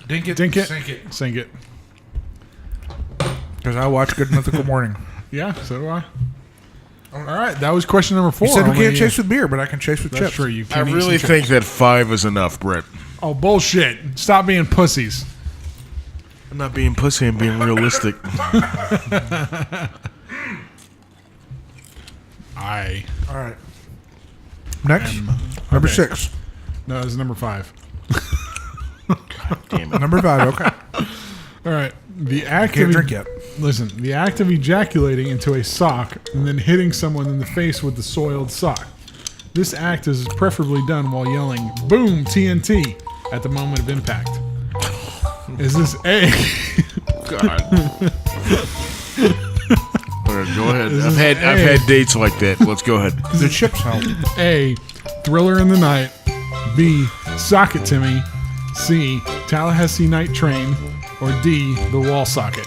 Dink it, Dink it. sink it. Sink it. Because I watch Good Mythical Morning. Yeah. So do I. All right. That was question number 4. You said we Only- can't chase with beer, but I can chase with That's chips. true. You I can eat really some think chips. that 5 is enough, Brett. Oh, bullshit. Stop being pussies. I'm not being pussy, I'm being realistic. All right. Next, number okay. 6. No, this is number 5. Damn it. Number 5. Okay. All right. The act Can't of drink yet. Listen, the act of ejaculating into a sock and then hitting someone in the face with the soiled sock. This act is preferably done while yelling "Boom TNT" at the moment of impact. Is this A? God. Okay, go ahead. This I've is had dates like that. Let's go ahead. The chips help. A. Thriller in the Night. B. Sock It to Me. C. Tallahassee Night Train. Or D. The Wall Socket.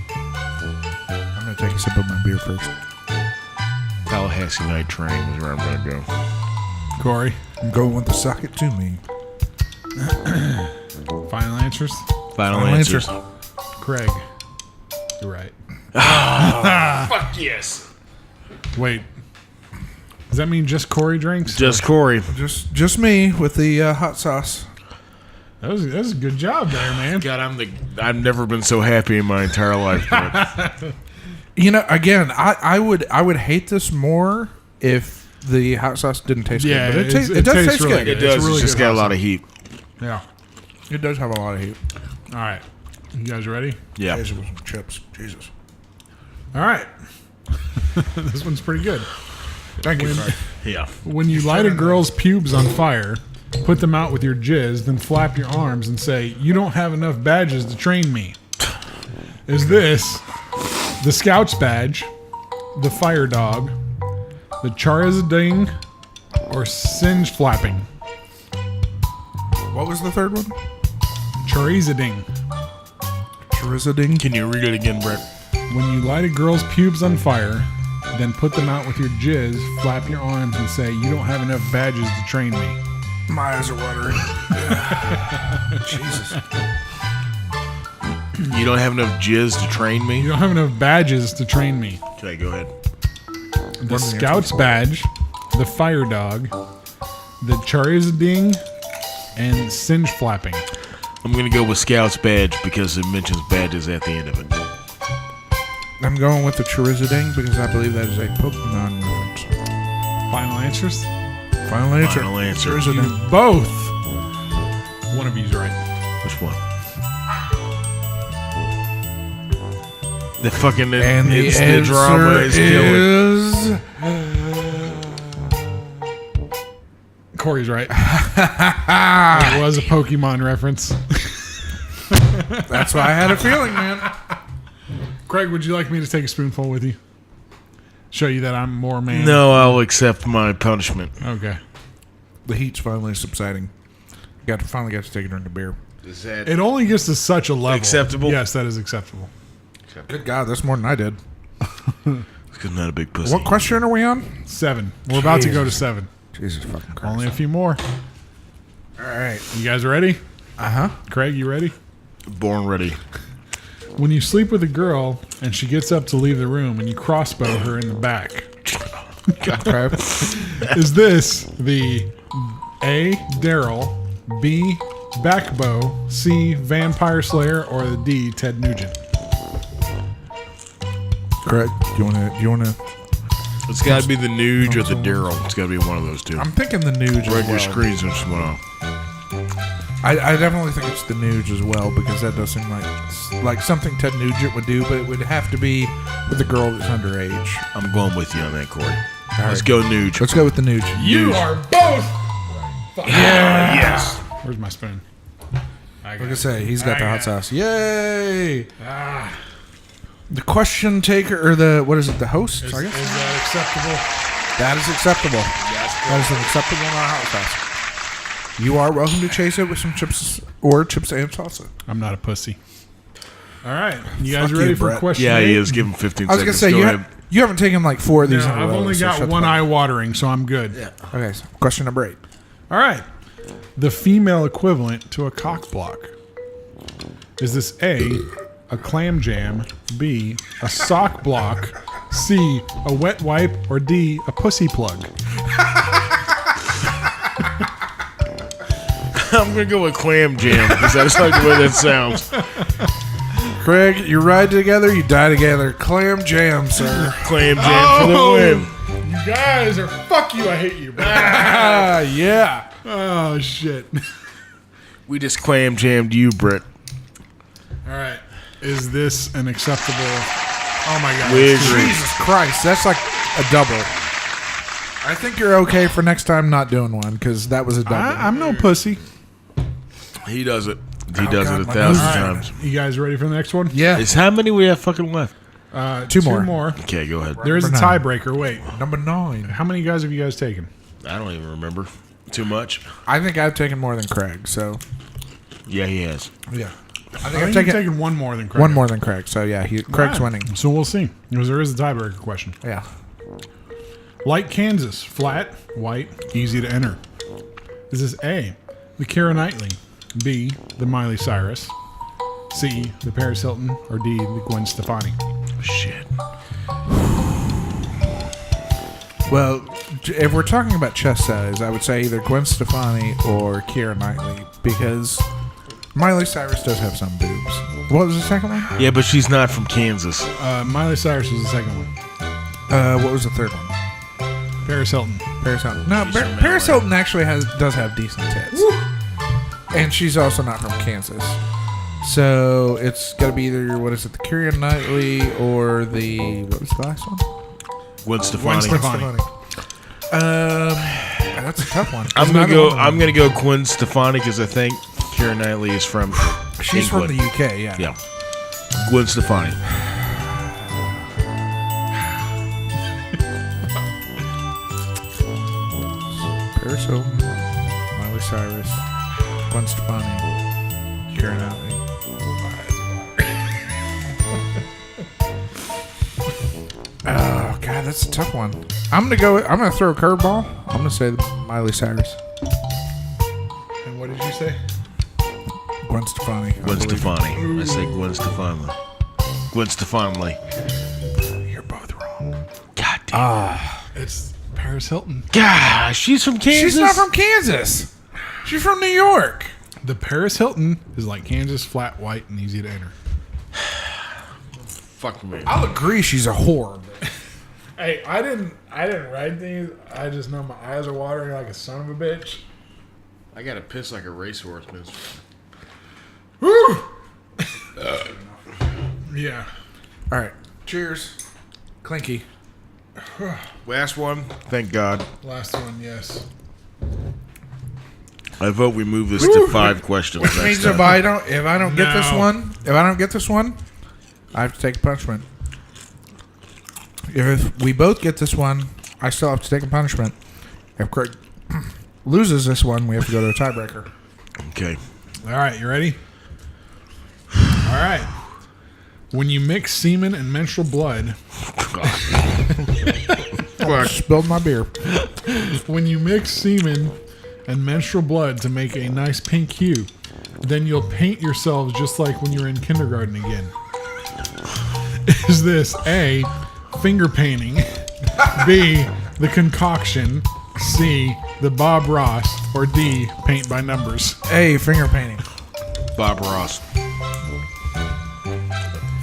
I'm going to take a sip of my beer first. Tallahassee Night Train is where I'm going to go. Corey, I'm going with the socket to me. final answers. Final Final answers. answer. Craig, you're right. Fuck yes. Wait, does that mean just Corey drinks? Just Corey. Just me with the hot sauce. That was a good job there, man. God, I've never been so happy in my entire life, Brett. Again, I would hate this more if the hot sauce didn't taste Yeah, good. But it it does tastes taste really good. It It's does. a really It's just good got a hot lot of heat. Yeah. It does have a lot of heat. All right, you guys ready? Yeah. Taste it with some chips. Jesus. All right. This one's pretty good. Thank you. Craig. Yeah. When you light a girl's pubes on fire, put them out with your jizz, then flap your arms and say, "You don't have enough badges to train me." Is this the Scouts badge, the Fire Dog, the Charizarding, or Singe flapping? What was the third one? Charizarding. Charizarding. Can you read it again, Brett? When you light a girl's pubes on fire, then put them out with your jizz, flap your arms and say, "You don't have enough badges to train me." My eyes are watering. Jesus. You don't have enough jizz to train You me? don't have enough badges to train me. Okay, go ahead. The Scouts badge, the fire dog, the charizarding, and singe flapping. I'm going to go with Scout's badge because it mentions badges at the end of it. I'm going with the Charizarding because I believe that is a Pokemon reference. Final answers? Final answer. Final answer. Charizarding. Both. One of you's right. Which one? The fucking And the instant drama is killing. Corey's right. It was a Pokemon reference. That's why I had a feeling, man. Craig, would you like me to take a spoonful with you? Show you that I'm more man. No, I'll accept my punishment. Okay. The heat's finally subsiding. Finally got to take a drink of beer. Is that It only gets to such a level. Acceptable? Yes, that is acceptable. Good God, that's more than I did. because I'm not a big pussy. What question are we on? 7. We're about to go to 7. Jesus fucking Christ. Only a few more. All right. You guys ready? Uh-huh. Craig, you ready? Born ready. When you sleep with a girl and she gets up to leave the room and you crossbow her in the back, Okay. is this the A, Daryl, B, Backbow, C, Vampire Slayer, or the D, Ted Nugent? Correct. You wanna It's got to be the Nuge or the Daryl. It's got to be one of those two. I'm thinking the Nuge as Regular well. screens just went off. I definitely think it's the Nuge as well because that does seem like something Ted Nugent would do, but it would have to be with a girl that's underage. I'm going with you on that, Corey. Let's right. go Nuge. Let's go with the Nuge. You are both. Yeah. Yes. Where's my spoon? Like I say, he's got the hot sauce. Yay! Ah, The question taker, or the, what is it, the host, is I guess? that acceptable? That is acceptable. That is an acceptable amount of hot sauce. You are welcome to chase it with some chips and salsa. I'm not a pussy. All right. You guys Fuck ready you, for Brett. question Yeah, 8? he is. Give him 15 I was going seconds. to say, Go ahead. you haven't taken like 4 of these No, in a I've row. only so got shut the one fuck eye up. watering, so I'm good. Okay, so question number 8. All right. The female equivalent to a cock block. Is this A, a clam jam, B, a sock block, C, a wet wipe, or D, a pussy plug? I'm going to go with Clam Jam because that's like the way that sounds. Craig, you ride together, you die together. Clam jam, sir. Clam Jam for the win. You guys are fuck you. I hate you. Ah, yeah. Oh shit. We just Clam Jammed you, Brett. All right. Is this an acceptable? Oh my god. We that's too- agree. Jesus Christ, that's like a double. I think you're okay for next time not doing one because that was a double. I'm no pussy. He does it. He Oh, does God, it my 1,000 nose. times. You guys ready for the next one? Yeah. Is how many we have fucking left? Two more. Okay, go ahead. There is a Number 9. tiebreaker. Wait. Number 9. How many guys have you guys taken? I don't even remember. Too much? I think I've taken more than Craig, so Yeah, he has. yeah. I I think think I've you've taken taken one more than Craig. one more than Craig, so yeah, Craig's All right. winning. So we'll see. Because there is a tiebreaker question. Yeah. Like Kansas, flat, white, easy to enter. Is this A, the Keira Knightley, B, the Miley Cyrus, C, the Paris Hilton, or D, the Gwen Stefani? Shit. Well, if we're talking about chest size, I would say either Gwen Stefani or Keira Knightley because Miley Cyrus does have some boobs. What was the second one? Yeah, but she's not from Kansas. Miley Cyrus was the second one. What was the third one? Paris Hilton. Paris Hilton. No, She's from Paris LA. Hilton actually does have decent tits. And she's also not from Kansas. So it's got to be either, what is it, the Keira Knightley or the, what was the last one? Gwen Stefani. Stefani. That's a tough one. I'm There's gonna go. another one. I'm gonna go Gwen Stefani because I think Keira Knightley is from. She's from England. the UK, yeah. Yeah. Gwen Stefani. Paris Hilton, Miley Cyrus, Gwen Stefani, Keira Knightley. Oh God, that's a tough one. I'm gonna throw a curveball. I'm gonna say Miley Cyrus, And what did you say? Gwen Stefani. I Gwen believe. Stefani. I say Gwen Stefani. Gwen Stefani. You're both wrong. God damn. It's Paris Paris Hilton. Gosh, she's from Kansas. She's not from Kansas. She's from New York. The Paris Hilton is like Kansas, flat, white, and easy to enter. Fuck me. I'll agree she's a whore. Hey, I didn't write these. I just know my eyes are watering like a son of a bitch. I gotta piss like a racehorse, man. Woo! Yeah. All right. Cheers. Clinky. Last one. Thank God. Last one, yes. I vote we move this to 5 questions. Which next means time. if I don't get this No. one, I have to take a punishment. If we both get this one, I still have to take a punishment. If Craig loses this one, we have to go to a tiebreaker. Okay. All right, you ready? All right. When you mix semen and menstrual blood, Spilled my beer. when you mix semen and menstrual blood to make a nice pink hue, then you'll paint yourselves just like when you're in kindergarten again. Is this A, finger painting, B, the concoction, C, the Bob Ross, or D, paint by numbers? Hey, finger painting. Bob Ross.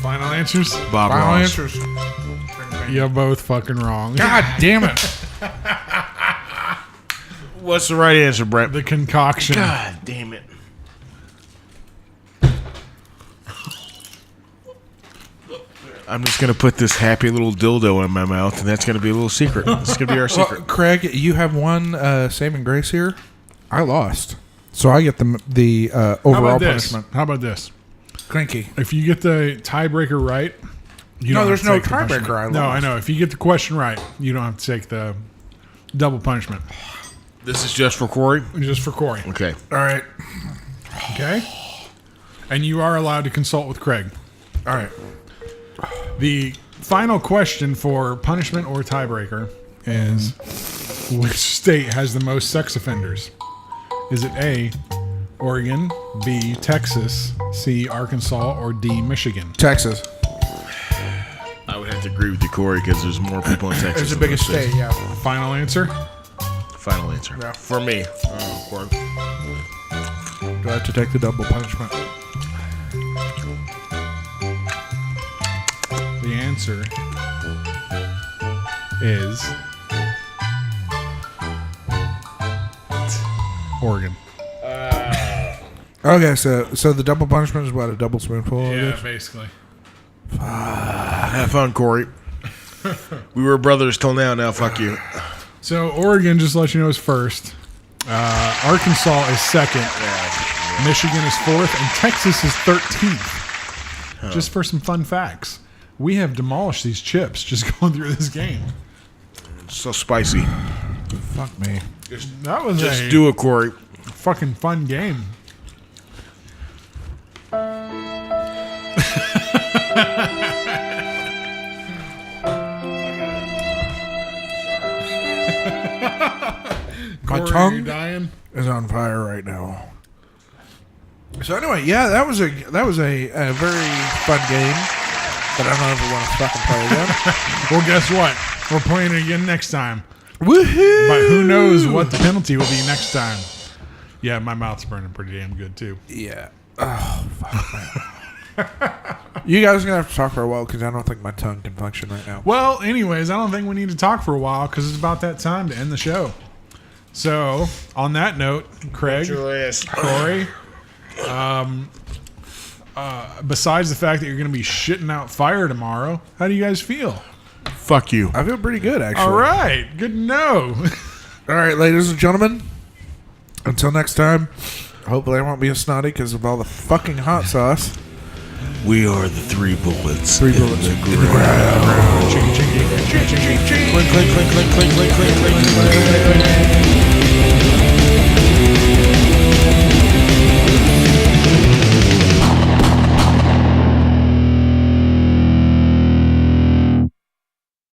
Final answers? Bob Final Ross. answers. You're both fucking wrong. God damn it. What's the right answer, Brett? The concoction. God damn it. I'm just going to put this happy little dildo in my mouth, and that's going to be a little secret. It's going to be our Well, secret. Craig, you have one saving grace here. I lost. So I get the How overall about this? punishment. How about this? Clinky. If you get the tiebreaker right, you No, don't there's have to no take the tiebreaker, punishment. I No, lost. I know. If you get the question right, you don't have to take the double punishment. This is just for Corey? Just for Corey. Okay. All right. Okay? And you are allowed to consult with Craig. All right. The final question for punishment or tiebreaker is which state has the most sex offenders? Is it A, Oregon, B, Texas, C, Arkansas, or D, Michigan? Texas. I would have to agree with you, Corey, because there's more people in Texas. It's the than biggest those state, yeah. Final answer? Final answer. Yeah. For me. Corey. Do I have to take the double punishment? The answer is Oregon. Okay, so the double punishment is what, a double spoonful? of this? basically. Have fun, Corey. We were brothers till now. Now, fuck you. So Oregon, just to let you know, is first. Arkansas is second. Michigan is fourth, and Texas is 13th. Just for some fun facts, we have demolished these chips just going through this game. So spicy. Fuck me. That was Just a do it, Corey. fucking fun game. My Corey, are you tongue dying? is on fire right now. So anyway, yeah, that was a very fun game that I don't ever want to fucking play again. Well, guess what? We're playing it again next time. Woohoo! But who knows what the penalty will be next time. Yeah, my mouth's burning pretty damn good, too. Yeah. Oh, fuck, man. You guys are going to have to talk for a while because I don't think my tongue can function right now. Well, anyways, I don't think we need to talk for a while because it's about that time to end the show. So, on that note, Craig, Corey, besides the fact that you're going to be shitting out fire tomorrow, how do you guys feel? Fuck you. I feel pretty good, actually. All right. Good to know. All right, ladies and gentlemen. Until next time, hopefully I won't be as snotty because of all the fucking hot sauce. We are the 3 bullets. 3 bullets in the ground. Chinky, chinky, chinky, chinky, chinky. Clink, clink, clink, clink, clink, clink, clink, clink, clink.